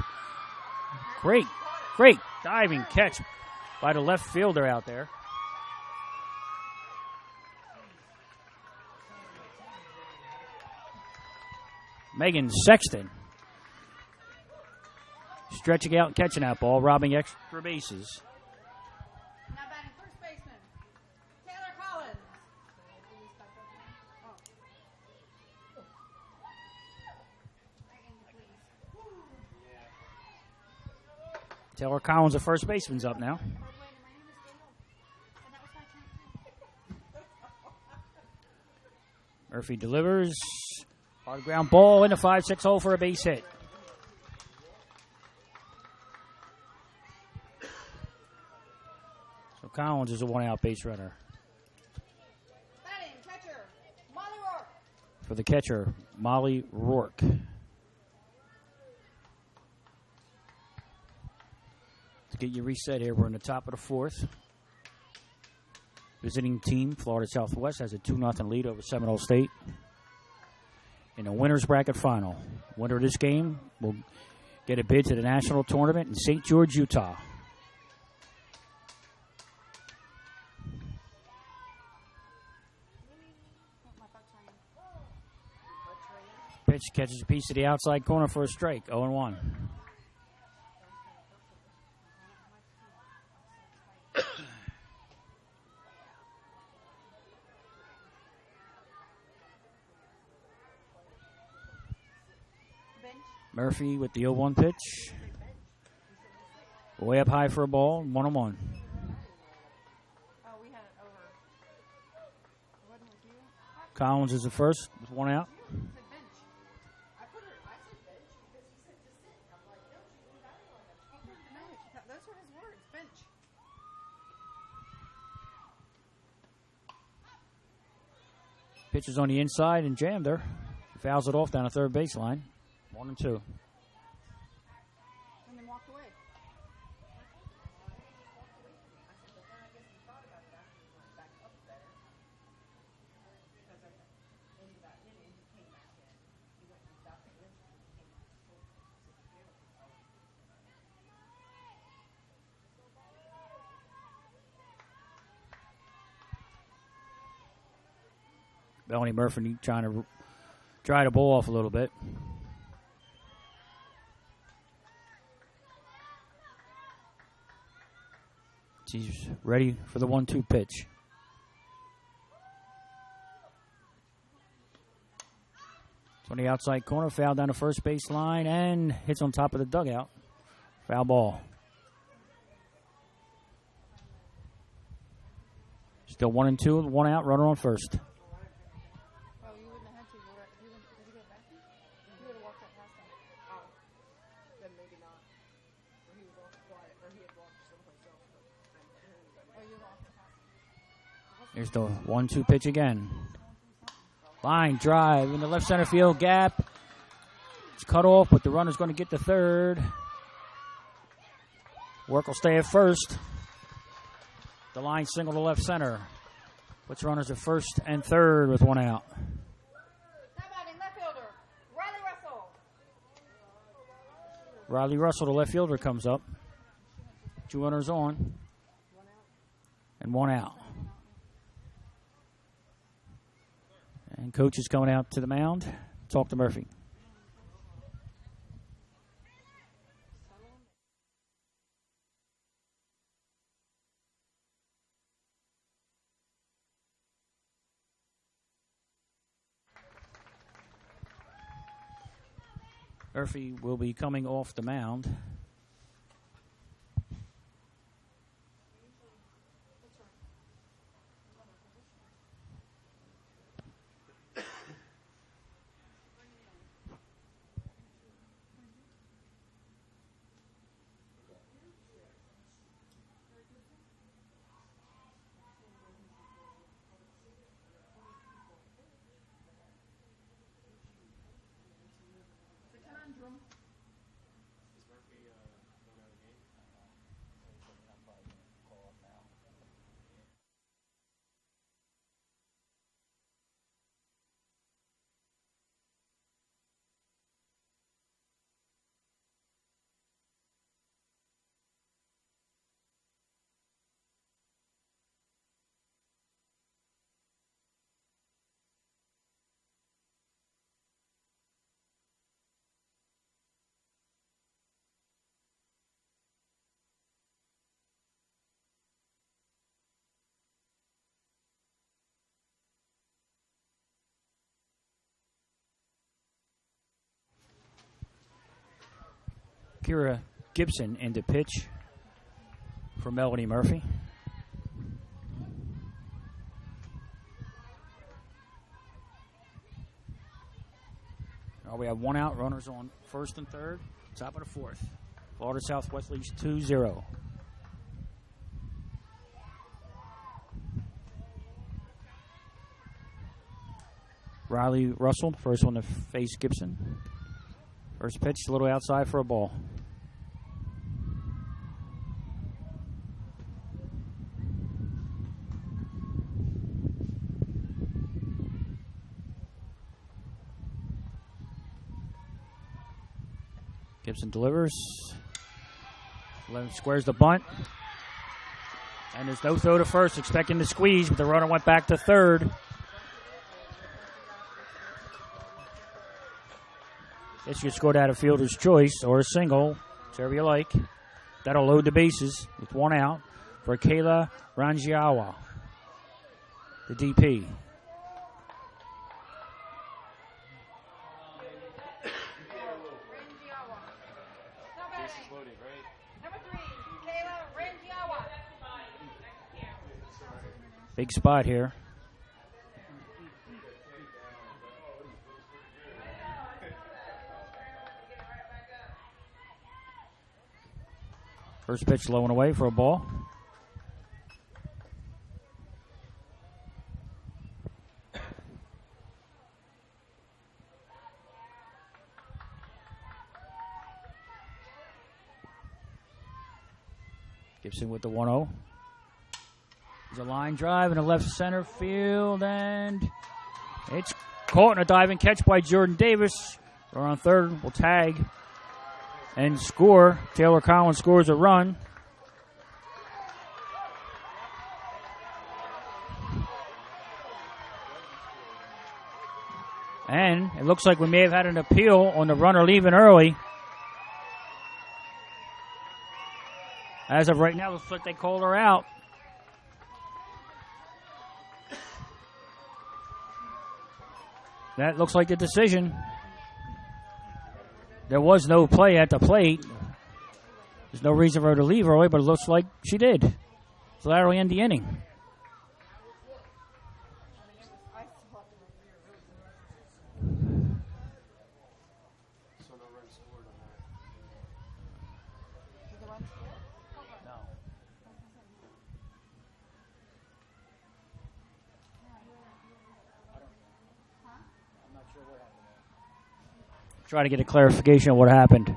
C: Great diving catch by the left fielder out there. Megan Sexton. Stretching out and catching that ball, robbing extra bases.
B: Now batting first baseman, Taylor Collins.
C: Taylor Collins, the first baseman's up now. Murphy delivers. Hard ground ball in the 5-6 hole for a base hit. Collins is a one-out base runner.
B: Batting catcher, Molly Rourke.
C: For the catcher, Molly Rourke. To get you reset here, we're in the top of the fourth. Visiting team, Florida Southwest, has a 2-0 lead over Seminole State in the winner's bracket final. Winner of this game will get a bid to the national tournament in St. George, Utah. Pitch catches a piece of the outside corner for a strike. 0-1. Murphy with the 0-1 pitch. Way up high for a ball. 1-1. Collins is the first with one out. Pitch is on the inside and jammed her. She fouls it off down the third baseline. 1-2.
B: And then walked away.
C: Melanie Murphy trying to dry the ball off a little bit. She's ready for the 1-2 pitch. It's on the outside corner, foul down the first base line, and hits on top of the dugout. Foul ball. Still 1-2, one out, runner on first. Here's the 1-2 pitch again. Line drive in the left center field gap. It's cut off, but the runner's going to get to third. Work will stay at first. The line single to left center. Puts runners at first and third with one out. Riley Russell, the left fielder, comes up. 2 runners on. And 1 out. And coach is coming out to the mound. Talk to Murphy. Murphy will be coming off the mound. Kira Gibson into pitch for Melody Murphy. We have 1 out, runners on first and third, top of the fourth. Florida Southwest leads 2-0. Riley Russell, first one to face Gibson. First pitch, a little outside for a ball. Gibson delivers. Squares the bunt. And there's no throw to first, expecting to squeeze, but the runner went back to third. Guess you scored out of fielder's choice or a single, whichever you like. That'll load the bases with 1 out for Kayla Rangiawa, the DP. Big spot here. First pitch low and away for a ball. Gibson with the 1-0. There's a line drive in the left center field, and it's caught in a diving catch by Jordan Davis. We're on third. We'll tag and score. Taylor Collins scores a run. And it looks like we may have had an appeal on the runner leaving early. As of right now, it looks like they called her out. That looks like the decision. There was no play at the plate. There's no reason for her to leave early, but it looks like she did. So that'll end the inning. Try to get a clarification of what happened.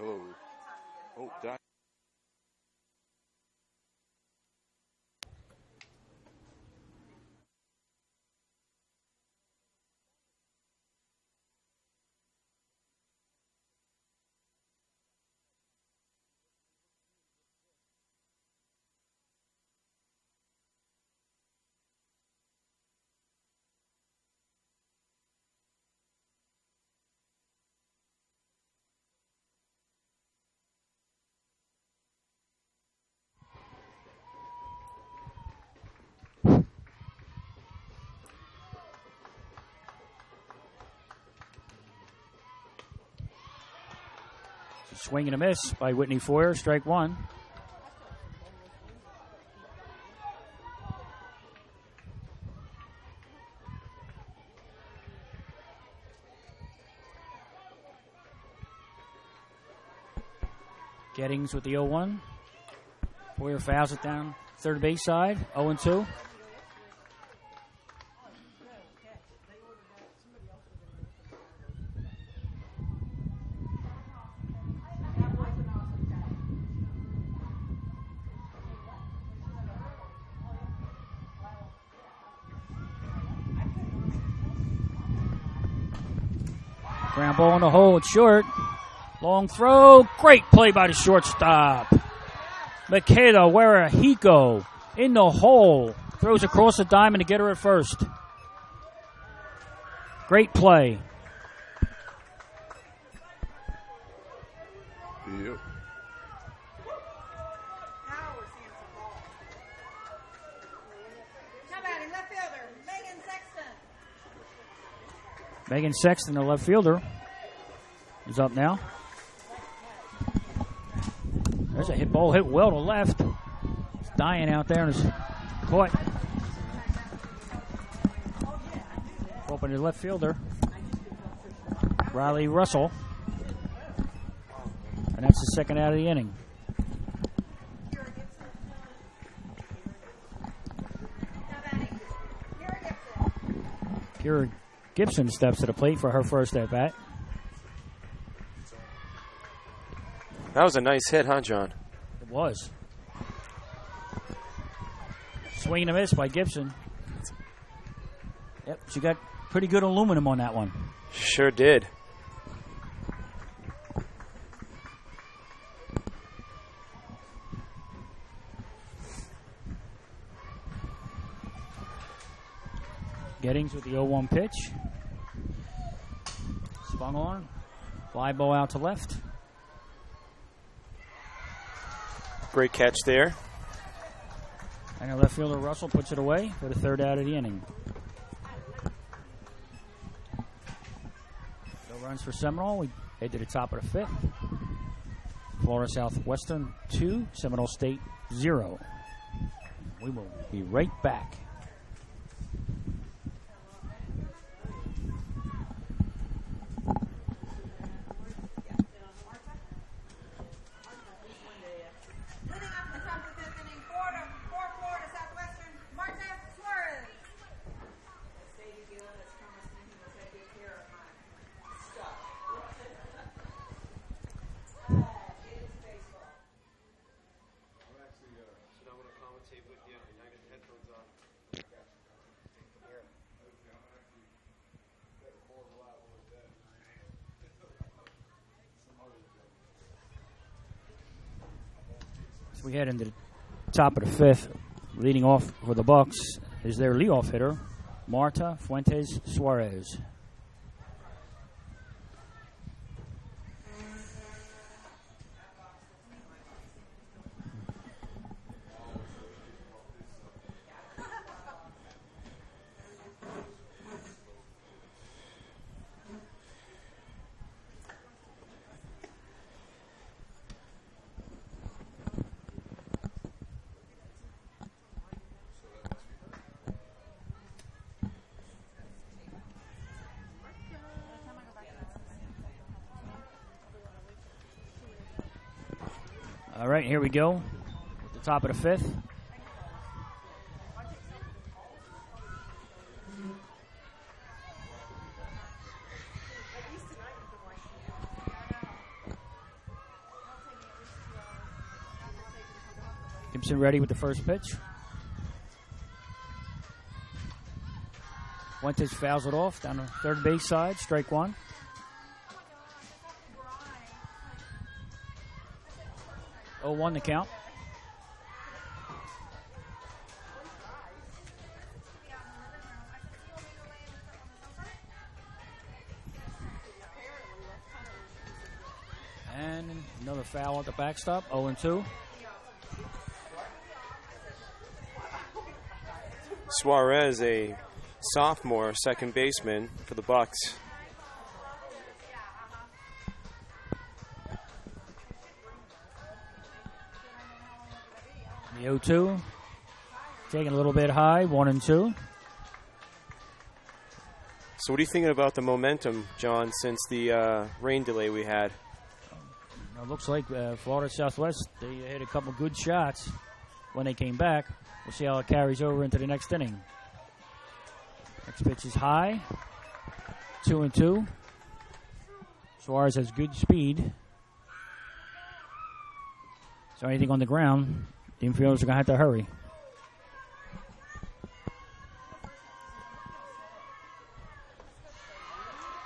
F: Hello. Oh, Doc.
C: Swing and a miss by Whitney Foyer, strike one. Gettings with the 0-1. Foyer fouls it down third base side, 0-2. Ground ball in the hole, it's short. Long throw, great play by the shortstop. Makeda Warahiko in the hole. Throws across the diamond to get her at first. Great play.
F: Yep.
B: How about him, left fielder, Megan Sexton.
C: Megan Sexton, the left fielder, is up now. There's a hit ball hit well to left. It's dying out there and is caught. Open to the left fielder, Riley Russell. And that's the second out of the inning. Kira Gibson steps to the plate for her first at bat.
E: That was a nice hit, huh, John?
C: It was. Swing and a miss by Gibson. Yep, she got pretty good aluminum on that one.
E: Sure did.
C: Gettings with the 0-1 pitch. Swung on. Fly ball out to left.
E: Great catch there.
C: And our left fielder Russell puts it away for the third out of the inning. No runs for Seminole. We head to the top of the fifth. Florida Southwestern 2, Seminole State 0. We will be right back. We head into the top of the fifth. Leading off for the Bucks is their leadoff hitter, Marta Fuentes Suarez. All right, here we go. At the top of the fifth. Gibson ready with the first pitch. Fuentes fouls it off down the third base side. Strike one. Oh, 1 the count. And another foul at the backstop. 0-2.
E: Suarez, a sophomore second baseman for the Bucks.
C: The 0-2. Taking a little bit high. 1-2.
E: So what are you thinking about the momentum, John, since the rain delay we had?
C: It looks like Florida Southwest, they hit a couple good shots when they came back. We'll see how it carries over into the next inning. Next pitch is high. 2-2. Suarez has good speed. So anything on the ground, the infielders are going to have to hurry.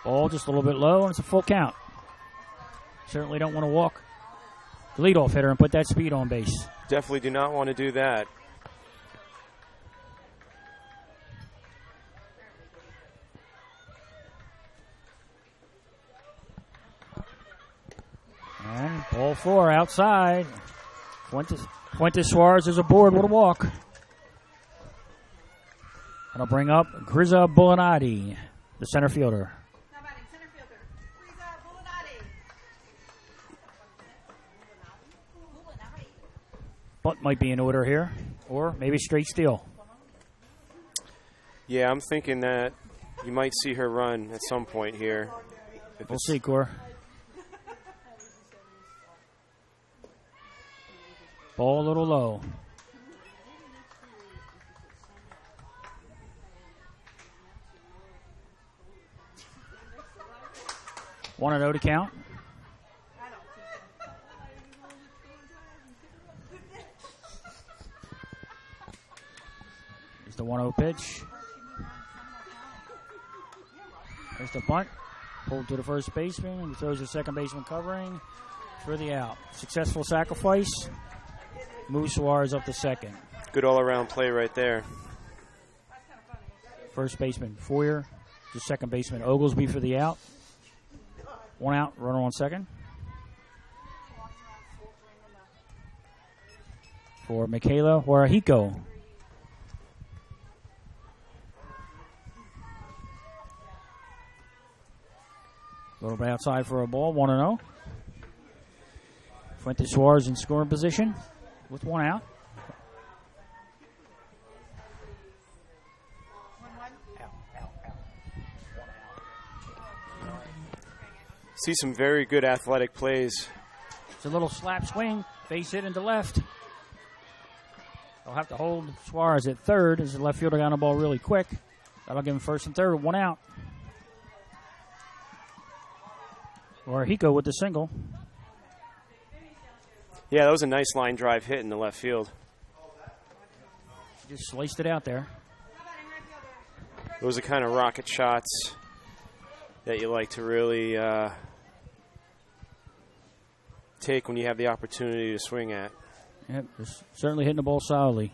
C: Ball just a little bit low, and it's a full count. Certainly don't want to walk the leadoff hitter and put that speed on base.
E: Definitely do not want to do that.
C: And ball 4 outside. Fuentes Suarez is aboard with a walk. That'll bring up Grizza Bulinati, the center fielder.
B: Now batting center fielder, Grizza Bulinati.
C: Bunt might be in order here, or maybe straight steal.
E: Yeah, I'm thinking that you might see her run at some point here.
C: We'll see, Cor. Ball a little low. One and 0 to count. Here's the 1-0 pitch. There's the bunt. Pulled to the first baseman, and he throws the second baseman covering for the out. Successful sacrifice. Moves Suarez up to second.
E: Good all-around play right there.
C: First baseman Foyer. The second baseman Oglesby for the out. 1 out, runner on second. For Michaela Huarahiko. A little bit outside for a ball, 1-0. Fuentes Suarez in scoring position with 1 out.
E: See some very good athletic plays.
C: It's a little slap swing, base hit into left. They'll have to hold Suarez at third as the left fielder got on the ball really quick. That'll give him first and third, 1 out. Huarahiko with the single.
E: Yeah, that was a nice line drive hit in the left field.
C: Just sliced it out there.
E: Those are kind of rocket shots that you like to really take when you have the opportunity to swing at.
C: Yep, certainly hitting the ball solidly.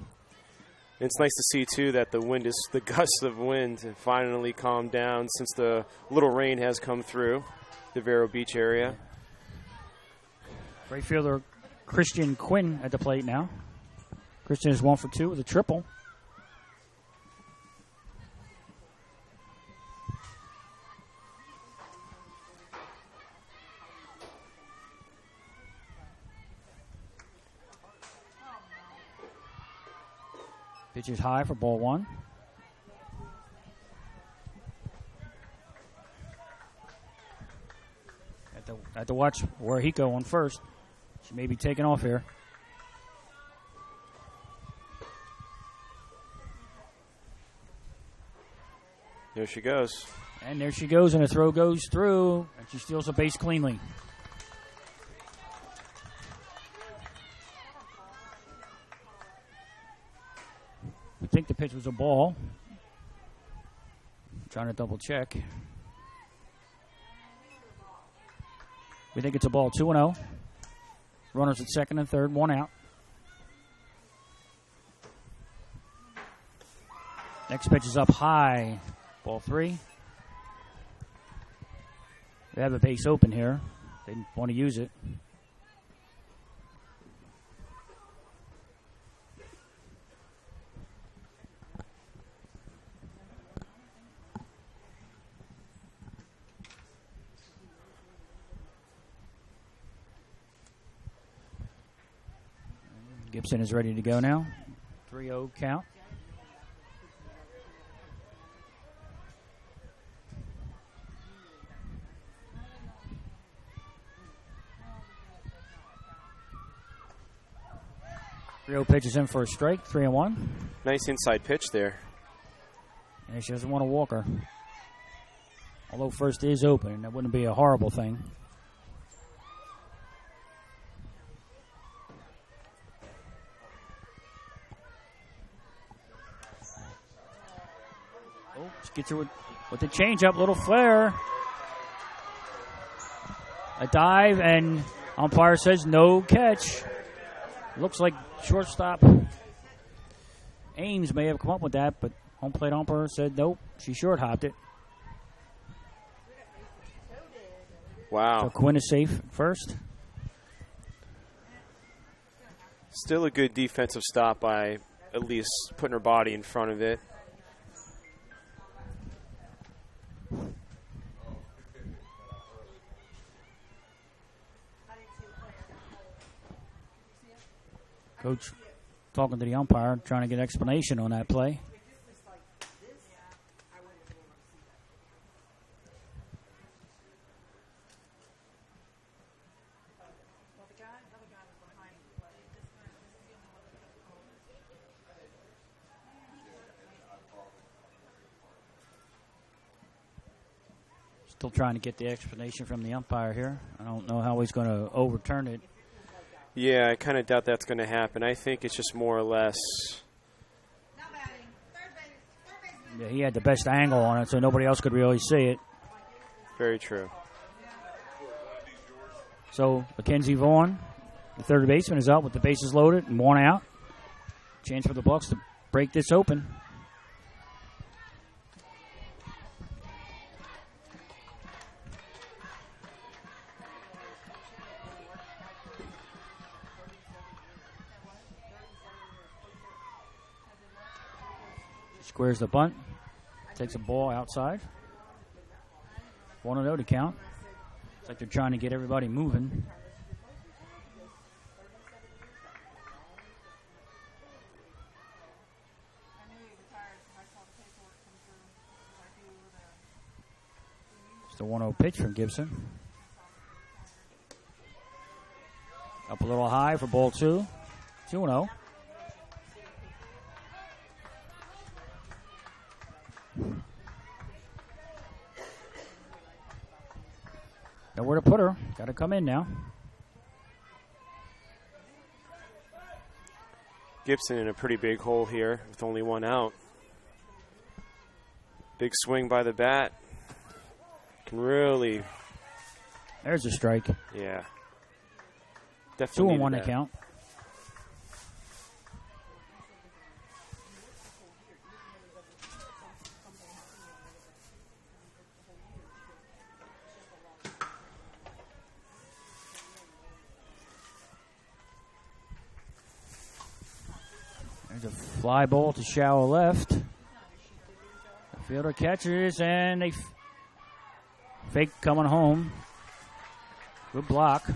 E: And it's nice to see, too, that the gusts of wind have finally calmed down since the little rain has come through the Vero Beach area.
C: Right fielder Christian Quinn at the plate now. Christian is 1 for 2 with a triple. Pitch is high for ball 1. Have to watch Huarahiko on first. She may be taking off here.
E: There she goes.
C: And there she goes, and the throw goes through, and she steals a base cleanly. pitch was a ball. Trying to double check. We think it's a ball. 2-0. Runners at second and third, 1 out. Next pitch is up high. Ball 3. They have a base open here. They want to use it. Gibson is ready to go now. 3-0 count. Pitch is in for a strike, 3-1.
E: Nice inside pitch there.
C: And she doesn't want to walk her. Although first is open, that wouldn't be a horrible thing. Oh, she gets her with the changeup, little flare. A dive, and umpire says no catch. Looks like shortstop Ames may have come up with that, but home plate umpire said nope. She short hopped it.
E: Wow.
C: So Quinn is safe first.
E: Still a good defensive stop by at least putting her body in front of it.
C: Coach talking to the umpire, trying to get explanation on that play. Still trying to get the explanation from the umpire here. I don't know how he's going to overturn it.
E: Yeah, I kind of doubt that's going to happen. I think it's just more or less.
C: Yeah, he had the best angle on it, so nobody else could really see it.
E: Very true.
C: So Mackenzie Vaughn, the third baseman, is out with the bases loaded and 1 out. Chance for the Bucks to break this open. Squares the bunt. Takes a ball outside. 1-0 to count. It's like they're trying to get everybody moving. It's the 1-0 pitch from Gibson. Up a little high for ball 2. 2-0. Nowhere to put her. Got to come in now.
E: Gibson in a pretty big hole here with only 1 out. Big swing by the bat. Can really.
C: There's a strike.
E: Yeah. Definitely.
C: 2-1 to count. There's a fly ball to shallow left. The fielder catches, and they fake coming home. Good block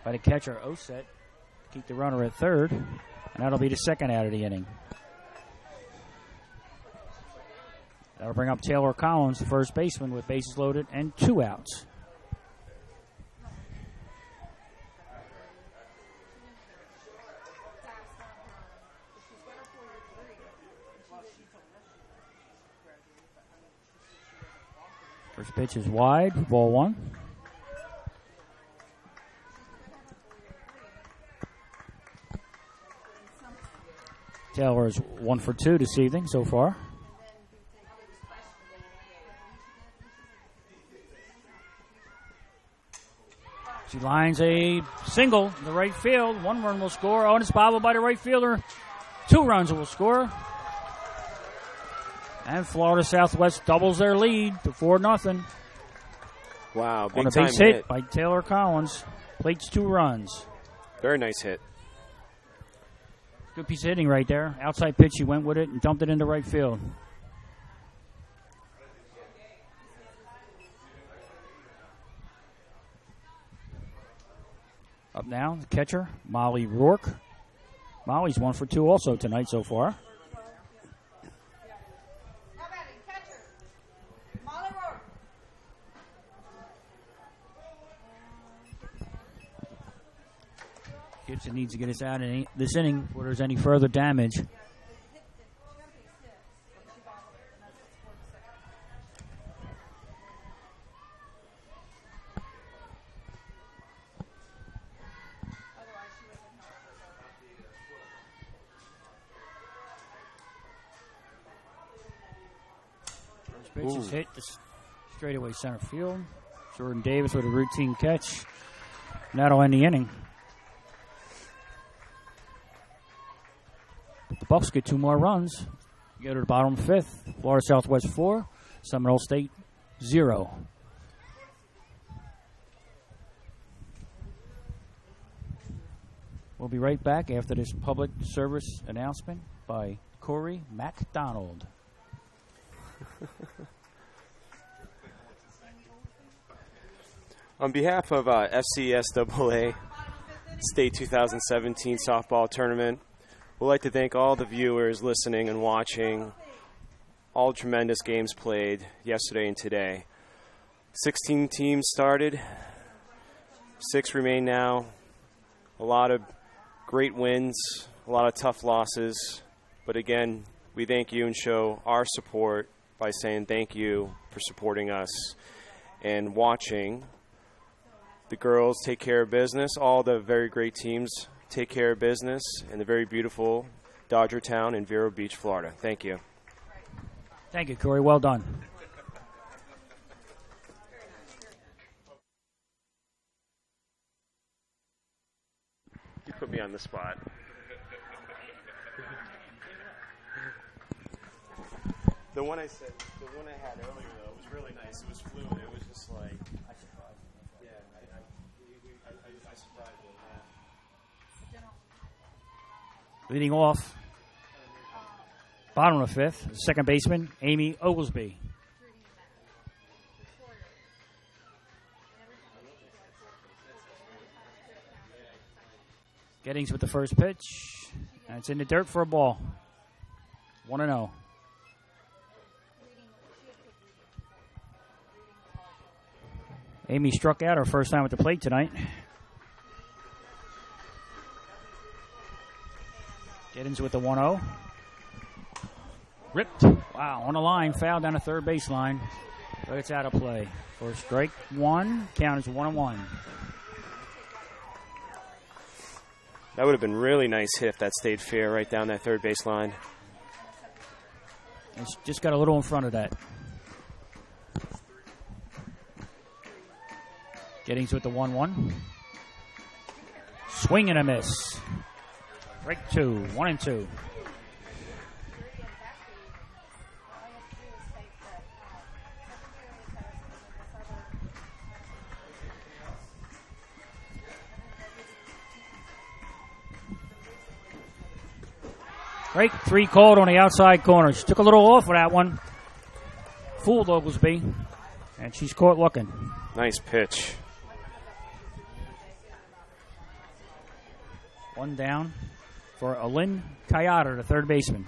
C: by the catcher, Oset, to keep the runner at third, and that'll be the second out of the inning. That'll bring up Taylor Collins, the first baseman, with bases loaded and 2 outs. First pitch is wide, ball 1. Taylor is 1 for 2 this evening so far. She lines a single in the right field. 1 run will score. Oh, and it's bobbled by the right fielder. 2 runs will score. And Florida Southwest doubles their lead to 4-0.
E: Wow,
C: On a
E: big time
C: base hit by Taylor Collins. Plates 2 runs.
E: Very nice hit.
C: Good piece of hitting right there. Outside pitch, he went with it and dumped it into right field. Up now, the catcher, Molly Rourke. Molly's 1 for 2 also tonight so far.
B: How about it, catcher? Molly Rourke.
C: Gibson needs to get us out in this inning before there's any further damage. Pitch is hit to straightaway center field. Jordan Davis with a routine catch. And that'll end the inning. But the Bucks get 2 more runs. You go to the bottom of the 5th. Florida Southwest 4, Seminole State 0. We'll be right back after this public service announcement by Corey MacDonald.
E: On behalf of FCSAA State 2017 softball tournament, we'd like to thank all the viewers listening and watching. All tremendous games played yesterday and today. 16 teams started, 6 remain now. A lot of great wins, a lot of tough losses. But again, we thank you and show our support by saying thank you for supporting us and watching the girls take care of business. All the very great teams take care of business in the very beautiful Dodger Town in Vero Beach, Florida. Thank you.
C: Thank you, Corey. Well done.
E: You put me on the spot. The one I had earlier, though, was really nice. It was fluid. It was just like, I surprised him. Yeah, I surprised him. Yeah.
C: Leading off, bottom of the 5th, second baseman, Amy Oglesby. Gettings with the first pitch. And it's in the dirt for a ball. 1-0. Amy struck out her first time at the plate tonight. Gettings with the 1-0. Ripped. Wow, on the line, foul down the third baseline. But it's out of play. For strike 1, count is 1-1.
E: That would have been really nice hit if that stayed fair right down that third baseline.
C: It's just got a little in front of that. Gettings with the 1-1. Swing and a miss. Break 2, 1-2. Break 3 called on the outside corner. She took a little off of that one. Fooled Oglesby. And she's caught looking.
E: Nice pitch.
C: 1 down for Alin Kayada, the third baseman.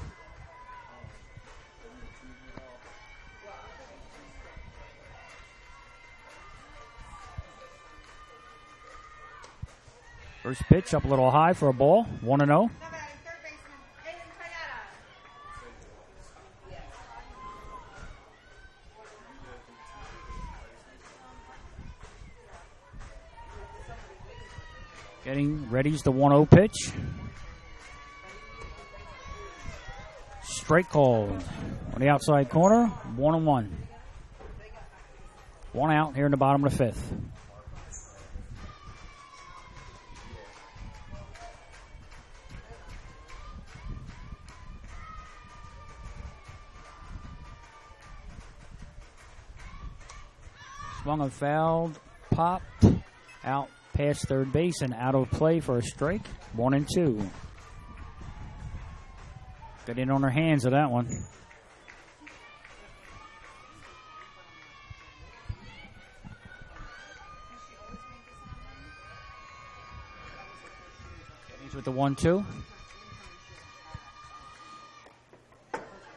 C: First pitch up a little high for a ball. 1-0. Getting ready's the 1-0 pitch. strike called on the outside corner. 1-1. 1 out here in the bottom of the 5th. Swung and fouled, popped, out past third base and out of play for a strike. 1-2. Got in on her hands of that one. He's with the 1-2.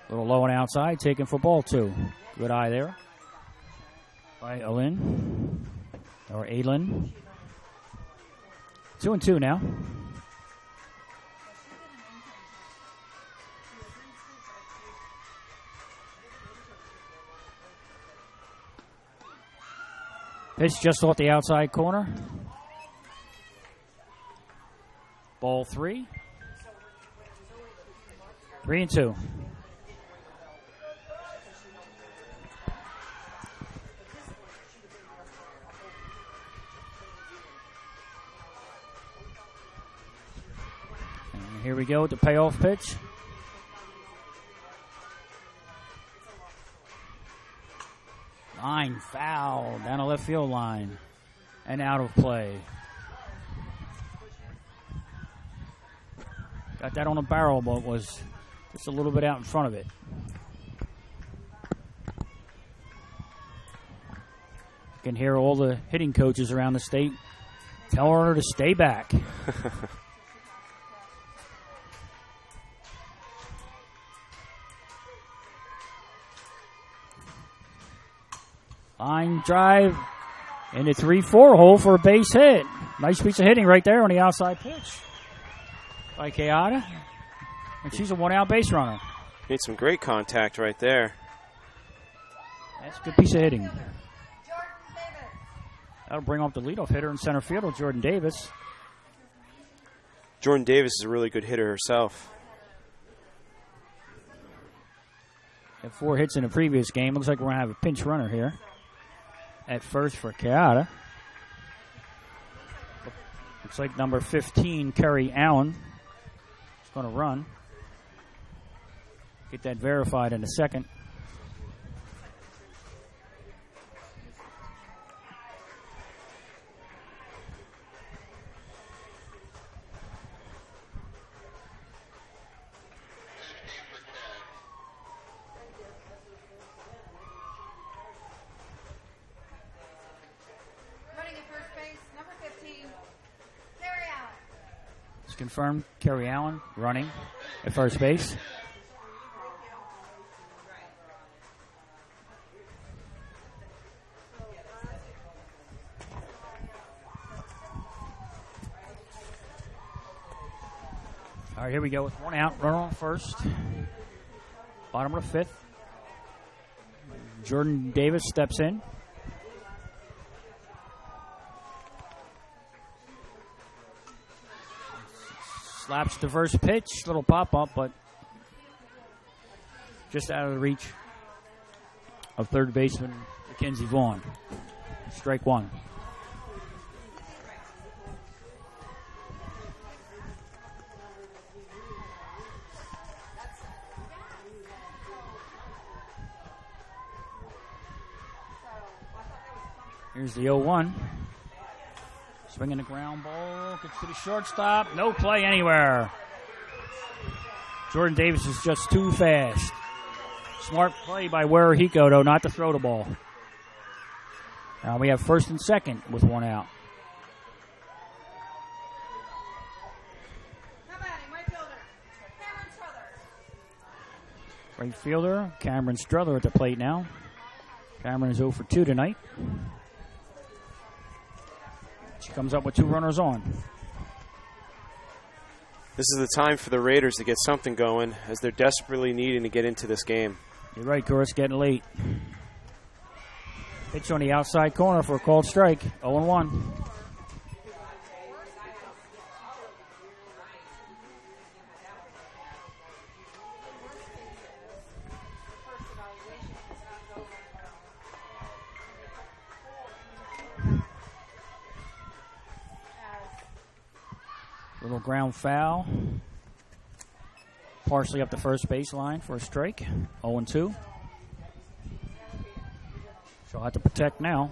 C: Little low and outside, taking for ball 2. Good eye there by Alin, or Aylin. 2-2 now. Pitch just off the outside corner. Ball 3. 3-2. And here we go with the payoff pitch. Line foul down the left field line and out of play. Got that on a barrel, but was just a little bit out in front of it. You can hear all the hitting coaches around the state telling her to stay back. Line drive in the 3-4 hole for a base hit. Nice piece of hitting right there on the outside pitch by Kayada. And she's a 1-out base runner.
E: Made some great contact right there.
C: That's a good piece of hitting. That'll bring up the leadoff hitter in center field with Jordan Davis.
E: Jordan Davis is a really good hitter herself.
C: Had 4 hits in the previous game. Looks like we're going to have a pinch runner here at first for Kayada. Looks like number 15, Kerry Allen, is going to run. Get that verified in a second. Confirmed, Kerry Allen running at first base. All right, here we go with 1 out, runner on first. Bottom of the 5th. Jordan Davis steps in. Slaps the first pitch, little pop-up, but just out of the reach of third baseman Mackenzie Vaughn. Strike 1. Here's the 0-1. Swinging the ground ball, gets to the shortstop, no play anywhere. Jordan Davis is just too fast. Smart play by Warahiko, though, not to throw the ball. Now we have first and second with 1 out. Right fielder, Cameron Struther at the plate now. Cameron is 0 for 2 tonight. She comes up with 2 runners on.
E: This is the time for the Raiders to get something going as they're desperately needing to get into this game.
C: You're right, Chris, getting late. Pitch on the outside corner for a called strike. 0-1. Little ground foul. Partially up the first baseline for a strike. 0-2. She'll have to protect now.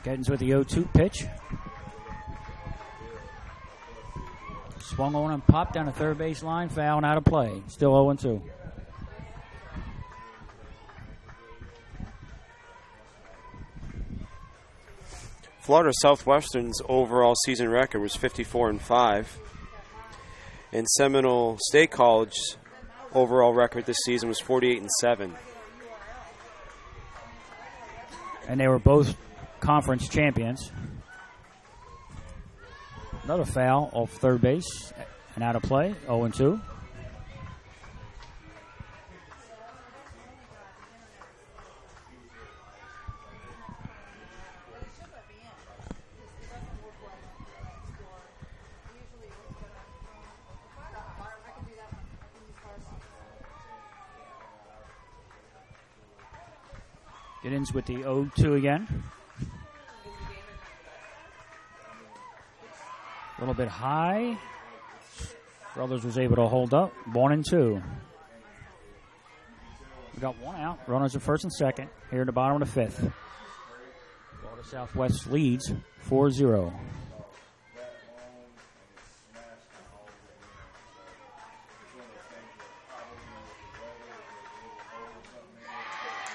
C: Gettins with the 0-2 pitch. Swung on and popped down the third base line. Foul and out of play. Still 0-2.
E: Florida Southwestern's overall season record was 54-5. And Seminole State College's overall record this season was 48-7.
C: And they were both conference champions. Another foul off third base and out of play. 0-2. Gettins with the 0-2 again. A little bit high. Brothers was able to hold up. 1-2. We got one out. Runners at first and second. Here at the bottom of the fifth. Florida Southwest leads 4-0.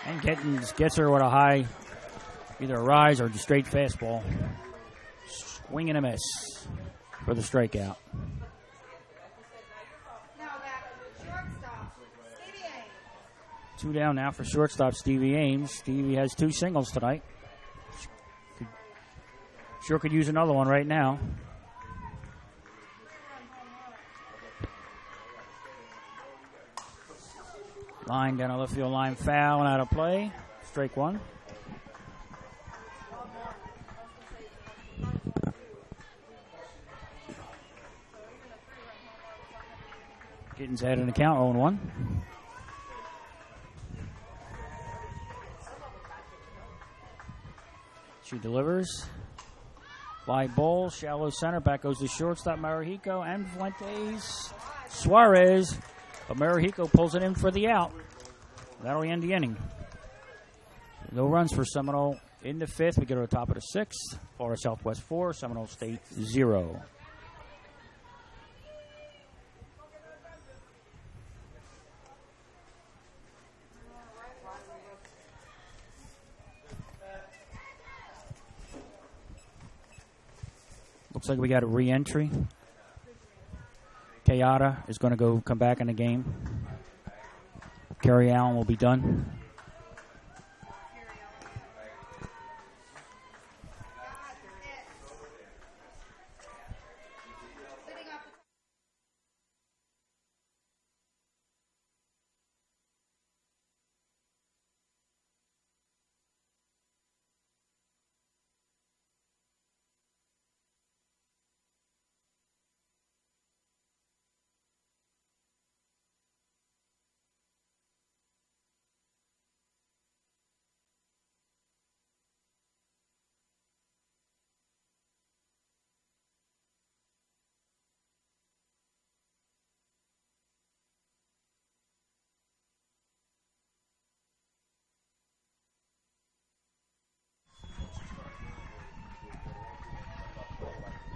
C: And Gettins gets her with a high, either a rise or just straight fastball. Swing and a miss for the strikeout. Two down now for shortstop Stevie Ames. Stevie has 2 singles tonight. Sure could use another one right now. Line down a left field line, foul and out of play. Strike one. Gettins ahead in the count, 0-1. She delivers. Fly ball, shallow center. Back goes to shortstop Marijico and Fuentes. Suarez. But Marijico pulls it in for the out. That'll end the inning. No runs for Seminole in the fifth. We go to the top of the sixth. Florida Southwest 4, Seminole State 0. Looks like we got a re-entry. Kayada is going to come back in the game. Kerry Allen will be done.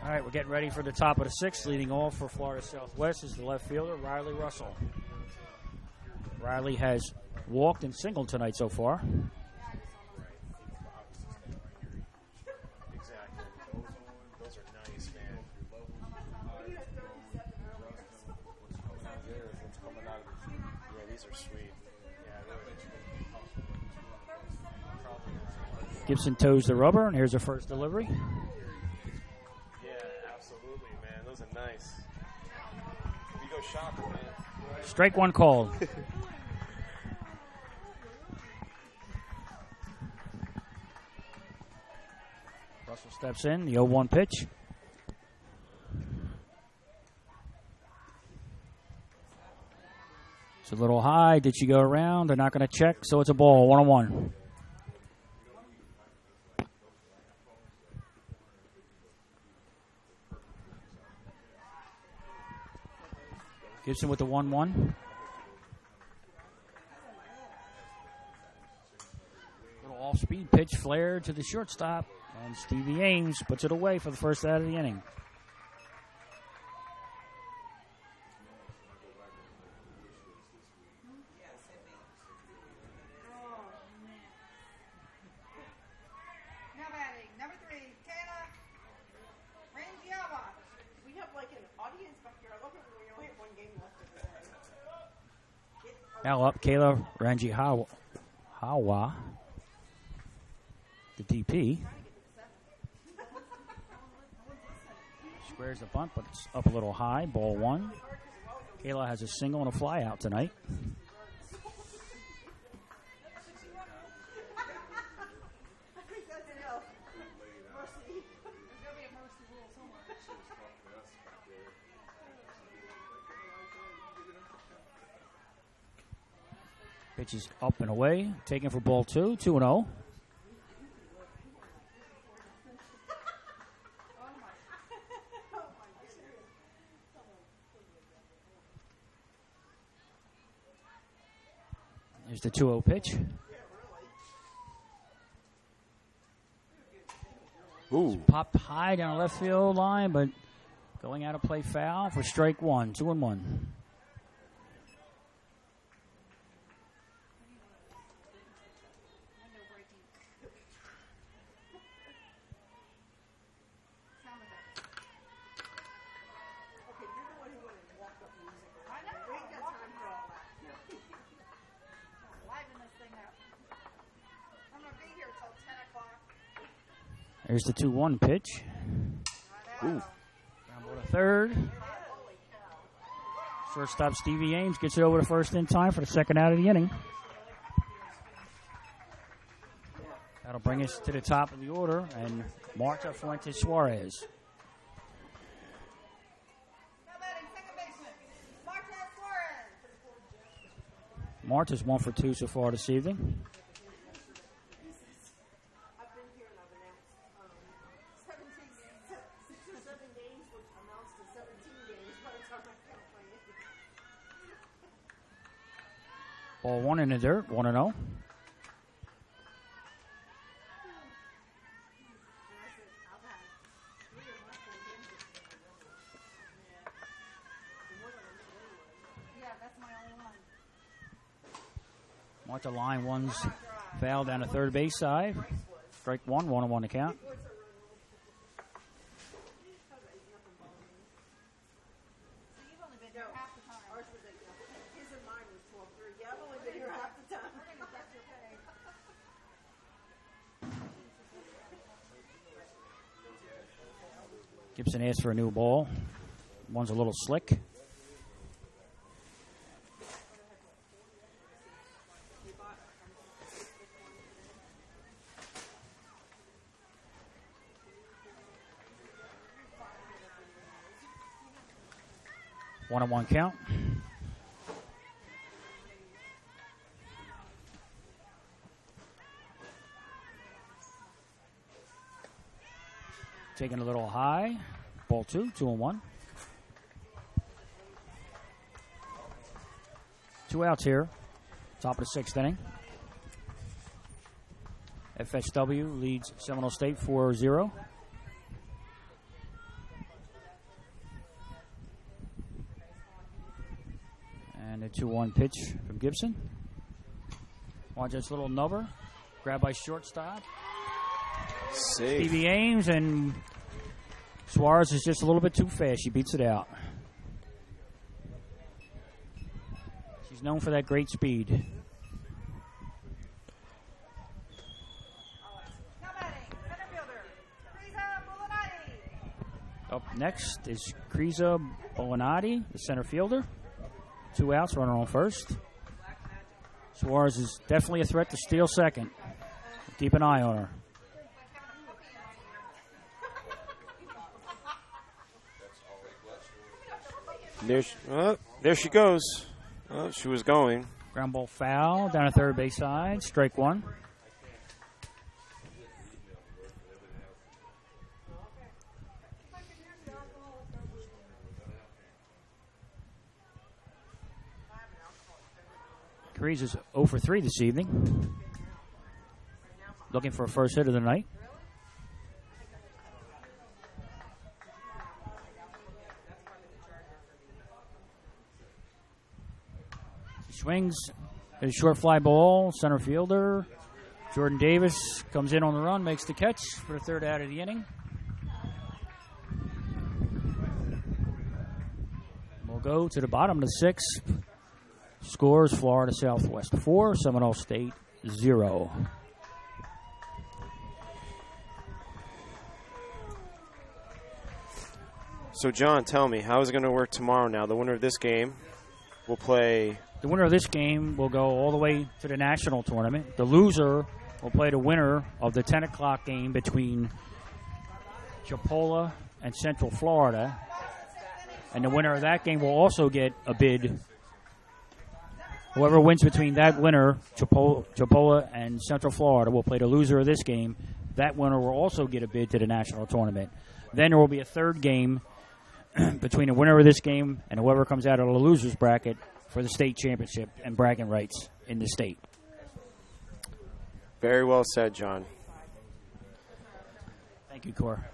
C: All right, we're getting ready for the top of the sixth. Leading off for Florida Southwest is the left fielder, Riley Russell. Riley has walked and singled tonight so far.
E: Exactly. Those are nice, man. Yeah, these are sweet.
C: Gibson toes the rubber, and here's the first delivery.
E: Nice. You go shopping, man.
C: Strike one called. Russell steps in, the 0-1 pitch. It's a little high. Did she go around? They're not going to check, so it's a ball, 1-1. Gibson with the 1-1. Little off-speed pitch flared to the shortstop, and Stevie Ames puts it away for the first out of the inning.
B: Now batting, number 3, Kayla Rangiawa.
G: We have like an audience back here. I love it when we only have one game left of the day.
C: Now up, Kayla Rangihawa, the DP. Squares the bunt, but it's up a little high. Ball 1. Kayla has a single and a fly out tonight. Pitch is up and away. Taken for ball 2. 2-0. Here's the 2-0 pitch.
E: Ooh.
C: Popped high down the left field line, but going out of play foul for strike 1. 2-1. There's the 2-1 pitch.
E: Ooh.
C: Ground ball to third. Shortstop Stevie Ames gets it over to first in time for the second out of the inning. That'll bring us to the top of the order, and Marta Fuentes Suarez.
B: Now batting, second baseman, Marta Suarez.
C: Marta's 1 for 2 so far this evening.
G: I've been here and I've announced 7 games, which amounts to 17 games by the time I count my innings.
C: Ball 1 in the dirt, 1-0. Marta line one's foul down the third base side. Strike 1, 1-1 to count. Gibson asked for a new ball. One's a little slick. One on one count. Taking a little high. Ball 2, 2-1. 2 outs here. Top of the 6th inning. FSW leads Seminole State 4-0. And a 2-1 pitch from Gibson. Watch this little nubber. Grab by shortstop.
E: Safe.
C: Stevie Ames, and Suarez is just a little bit too fast. She beats it out. She's known for that great speed.
B: Now batting, center fielder, Kriza Bolinati.
C: Up next is Kriza Bolinati, the center fielder. 2 outs, runner on first. Suarez is definitely a threat to steal second. Keep an eye on her.
E: There she goes. Oh, she was going.
C: Ground ball foul down at third base side. Strike one. Crees is 0 for 3 this evening. Looking for a first hit of the night. She swings a short fly ball. Center fielder Jordan Davis comes in on the run, makes the catch for the third out of the inning. We'll go to the bottom of the sixth. Scores Florida Southwest 4, Seminole State 0.
E: So, John, tell me, how is it going to work tomorrow now? The winner of this game will play...
C: The winner of this game will go all the way to the national tournament. The loser will play the winner of the 10 o'clock game between Chipola and Central Florida. And the winner of that game will also get a bid. Whoever wins between that winner, Chipola and Central Florida, will play the loser of this game. That winner will also get a bid to the national tournament. Then there will be a third game between the winner of this game and whoever comes out of the loser's bracket for the state championship and bragging rights in the state.
E: Very well said, John.
C: Thank you, Cor.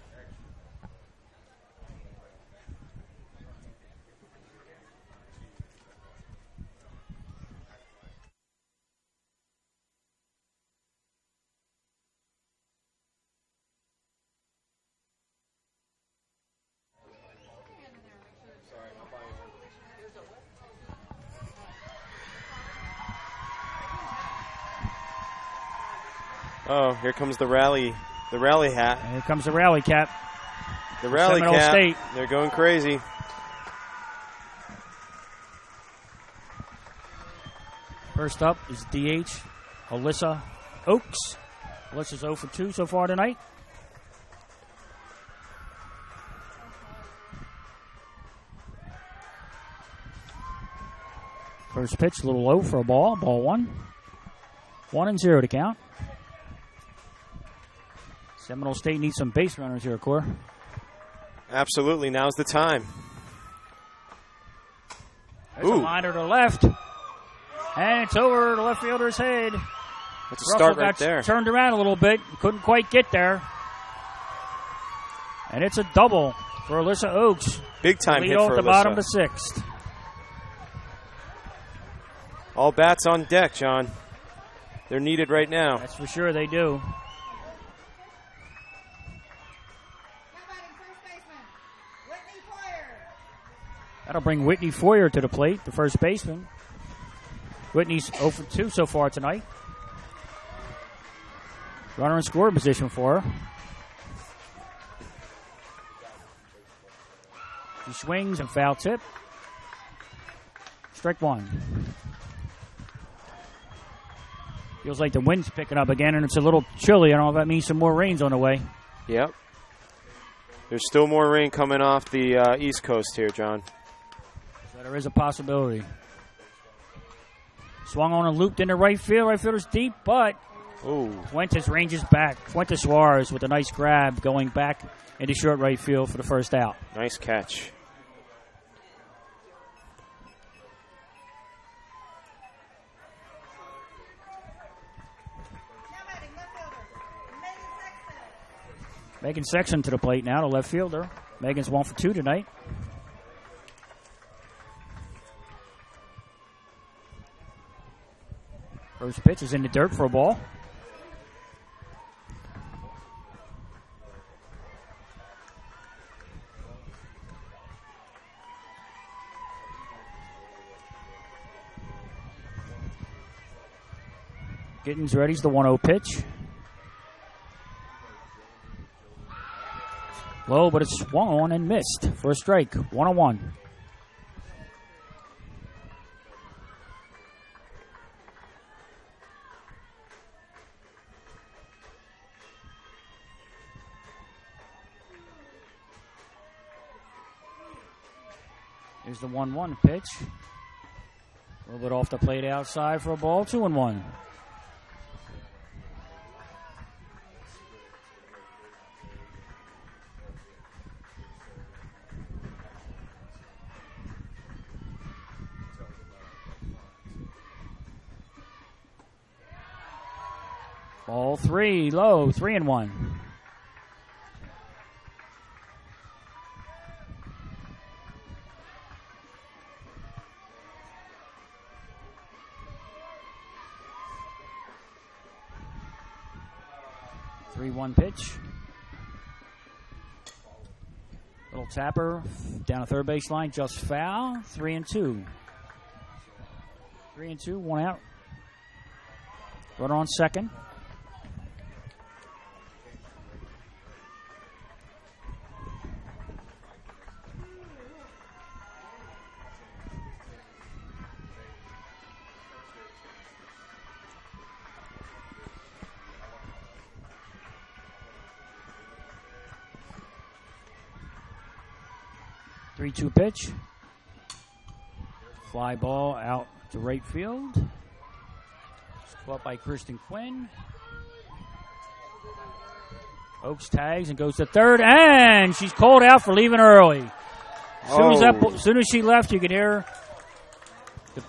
E: Oh, here comes the rally hat.
C: And here comes the rally cap.
E: The rally
C: Seminole
E: cap.
C: State.
E: They're going crazy.
C: First up is DH Alyssa Oaks. Alyssa's 0 for 2 so far tonight. First pitch, a little low for a ball. Ball 1. 1-0 to count. Seminole State needs some base runners here, Cor.
E: Absolutely. Now's the time.
C: There's a liner to left. And it's over the left fielder's head.
E: That's a start right
C: got
E: there.
C: Turned around a little bit. Couldn't quite get there. And it's a double for Alyssa Oaks.
E: Big time
C: Lead
E: hit
C: off
E: for
C: the
E: Alyssa.
C: bottom of the sixth.
E: All bats on deck, John. They're needed right now.
C: That's for sure they do. That'll bring Whitney Foyer to the plate, the first baseman. Whitney's 0 for 2 so far tonight. Runner in scoring position for her. She swings and foul tip. Strike one. Feels like the wind's picking up again, and it's a little chilly. I don't know if that means some more rain's on the way.
E: Yep. There's still more rain coming off the East Coast here, John.
C: So there is a possibility. Swung on and looped into right field. Right fielder's deep, but Fuentes ranges back. Fuentes Suarez with a nice grab going back into short right field for the first out.
E: Nice catch.
C: Megan Sexton to the plate now, the left fielder. Megan's 1 for 2 tonight. First pitch is in the dirt for a ball. Gittins ready's the 1-0 pitch. Low, but it's swung on and missed for a strike. 1-1. Here's the 1-1 pitch. A little bit off the plate outside for a ball. 2-1. Ball 3, low, 3-1. Pitch. Little tapper down the third base line, just foul. 3-2. 3-2, 1 out. Runner on second. Two pitch. Fly ball out to right field. It's caught by Kristen Quinn. Oaks tags and goes to third, and she's called out for leaving early. As soon as she left, you could hear the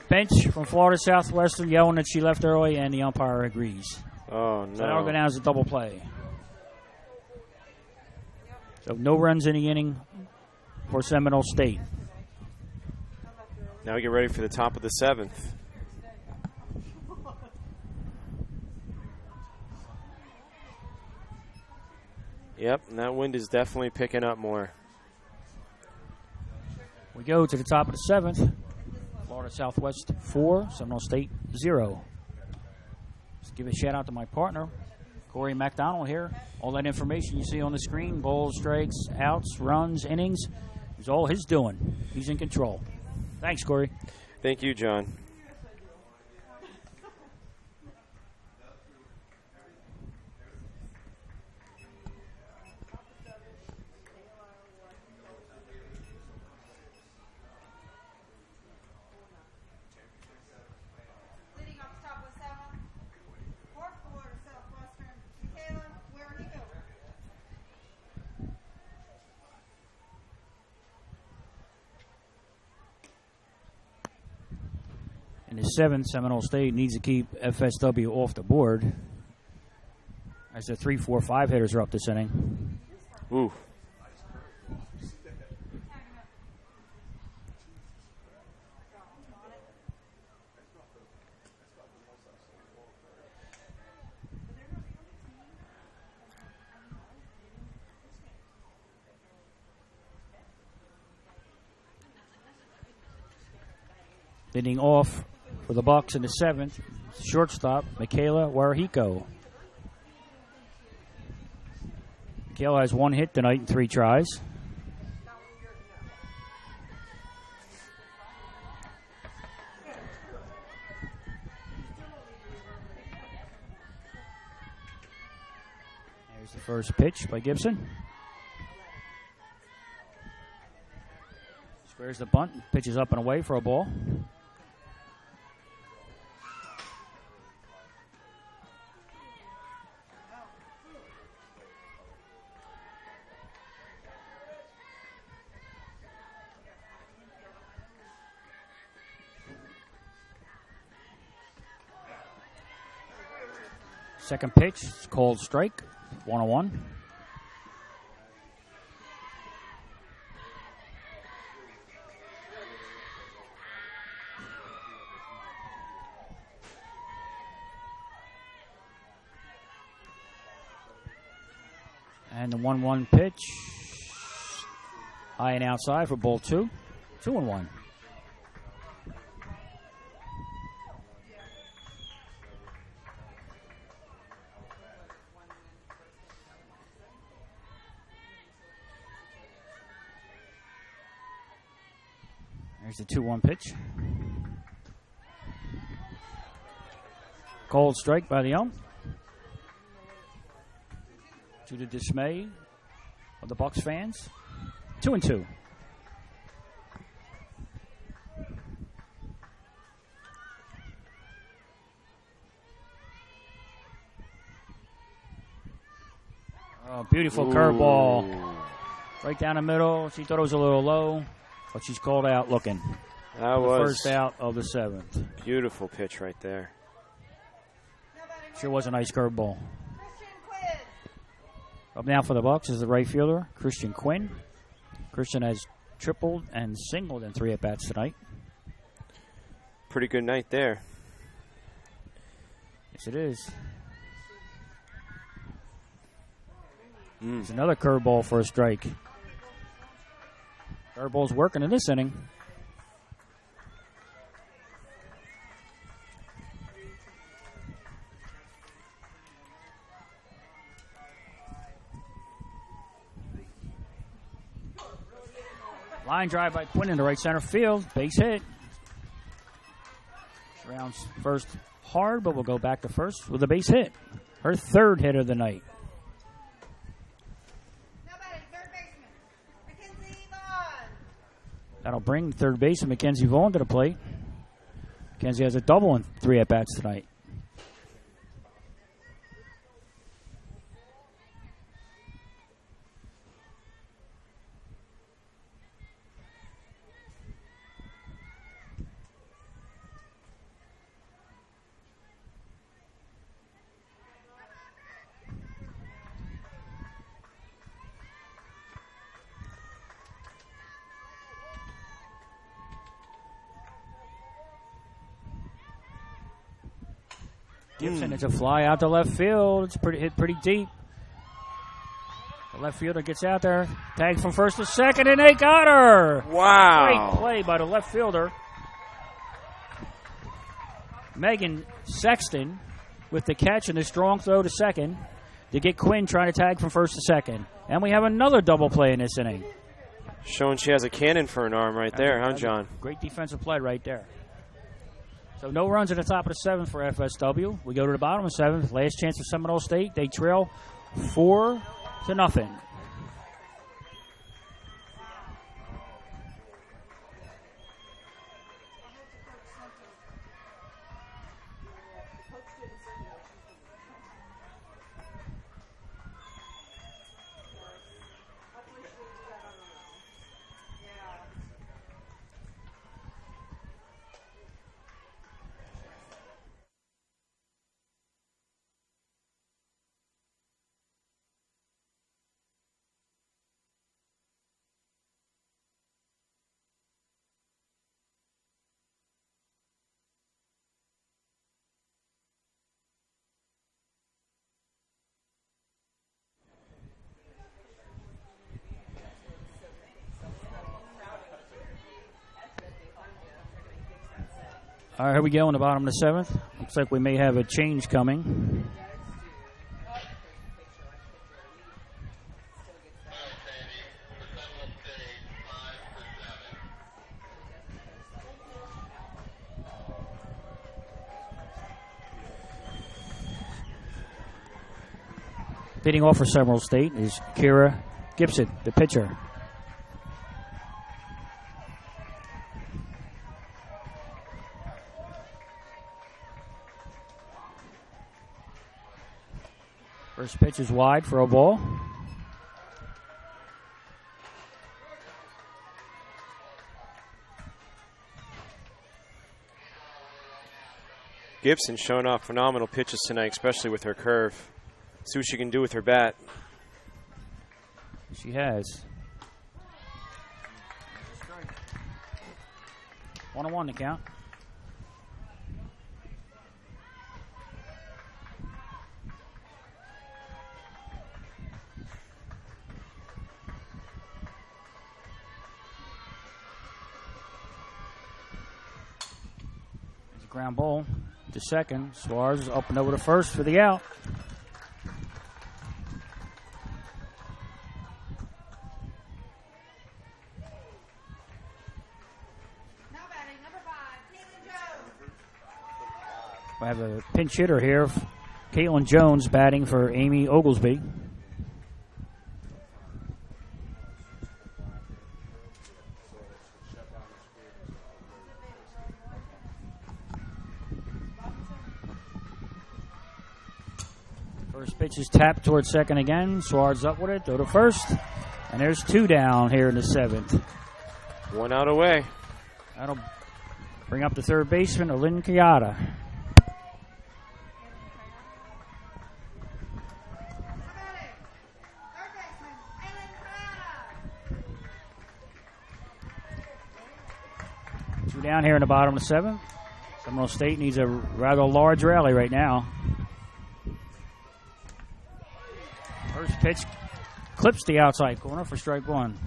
C: bench from Florida Southwestern yelling that she left early, and the umpire agrees.
E: Oh, no.
C: So that'll go down as a double play. So no runs in the inning for Seminole State.
E: Now we get ready for the top of the 7th. Yep, and that wind is definitely picking up more.
C: We go to the top of the 7th. Florida Southwest 4, Seminole State 0. Just give a shout out to my partner, Corey McDonald here. All that information you see on the screen, balls, strikes, outs, runs, innings, is all his doing. He's in control. Thanks, Corey.
E: Thank you, John.
B: Leading off the top of the 7th, for Florida Southwestern, Michaela, where he go?
C: In the 7th, Seminole State needs to keep FSW off the board as the 3, 4, 5 hitters are up this inning.
E: Ooh.
C: Leading off for the Bucks in the 7th, shortstop Michaela Warahiko. Michaela has 1 hit tonight in 3 tries. There's the first pitch by Gibson. Squares the bunt, pitches up and away for a ball. Second pitch, it's called strike, 1-1. And the 1-1 pitch, high and outside for ball 2, 2-1. There's the 2-1 pitch. Cold strike by the ump. To the dismay of the Bucks fans. 2-2. Oh, beautiful curveball. Right down the middle. She thought it was a little low, but she's called out looking.
E: That
C: The
E: was
C: first out of the 7th.
E: beautiful pitch right there.
C: Sure was a nice curveball.
B: Christian Quinn.
C: Up now for the Bucks is the right fielder, Christian Quinn. Christian has tripled and singled in 3 at-bats tonight.
E: Pretty good night there.
C: Yes, it is. It's another curveball for a strike. Curveball's working in this inning. Line drive by Quinn into right center field. Base hit. She rounds first hard, but we'll go back to first with a base hit. Her 3rd hit of the night.
B: Now batting third baseman, Mackenzie Vaughn.
C: That'll bring third baseman Mackenzie Vaughn to the plate. Mackenzie has a double in 3 at-bats tonight. Gibson, it's a fly out to left field. It's hit pretty deep. The left fielder gets out there, tags from first to second, and they got her.
E: Wow.
C: Great play by the left fielder. Megan Sexton with the catch and a strong throw to second to get Quinn trying to tag from first to second. And we have another double play in this inning.
E: Showing she has a cannon for an arm right there, huh, John?
C: Great defensive play right there. So no runs at the top of the 7th for FSW. We go to the bottom of the 7th. Last chance for Seminole State. They trail 4-0. All right, here we go in the bottom of the 7th. Looks like we may have a change coming. Leading off for Seminole State is Kira Gibson, the pitcher. First pitch is wide for a ball.
E: Gibson showing off phenomenal pitches tonight, especially with her curve. See what she can do with her bat.
C: She has. 1-1 to count. Ground ball to second. Suarez is up and over to first for the out.
B: Now batting number 5, Caitlin Jones.
C: We have a pinch hitter here. Caitlin Jones batting for Amy Oglesby. First pitch is tapped towards second again. Suarez up with it. Throw to first. And there's 2 down here in the 7th.
E: 1 out away.
C: That'll bring up the third baseman, Alin Kayada. Two down here in the bottom of the 7th. Seminole State needs a rather large rally right now. First pitch clips the outside corner for strike 1.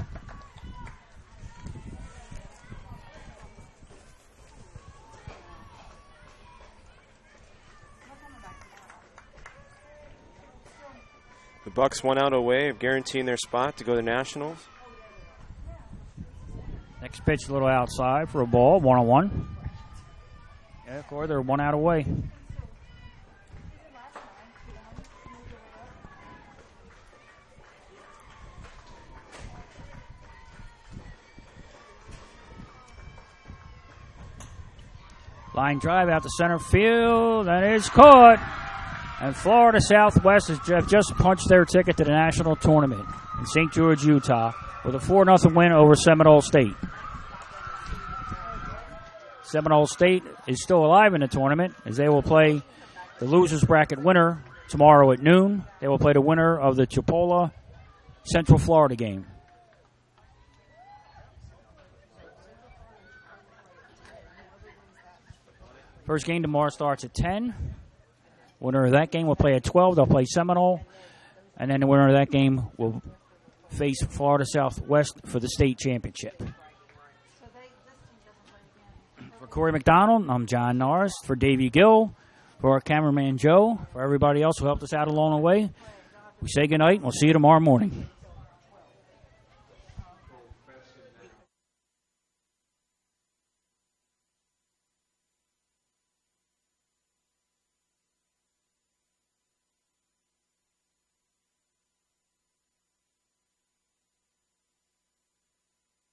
E: The Bucks 1 out away of guaranteeing their spot to go to the Nationals.
C: Next pitch a little outside for a ball, 1-1. Yeah, Corey, they're 1 out away. Line drive out to center field, and it's caught. And Florida Southwest has just punched their ticket to the national tournament in St. George, Utah, with a 4-0 win over Seminole State. Seminole State is still alive in the tournament as they will play the losers bracket winner tomorrow at noon. They will play the winner of the Chipola Central Florida game. First game tomorrow starts at 10. Winner of that game will play at 12. They'll play Seminole. And then the winner of that game will face Florida Southwest for the state championship. For Corey McDonald, I'm John Norris. For Davey Gill, for our cameraman Joe, for everybody else who helped us out along the way, we say goodnight and we'll see you tomorrow morning.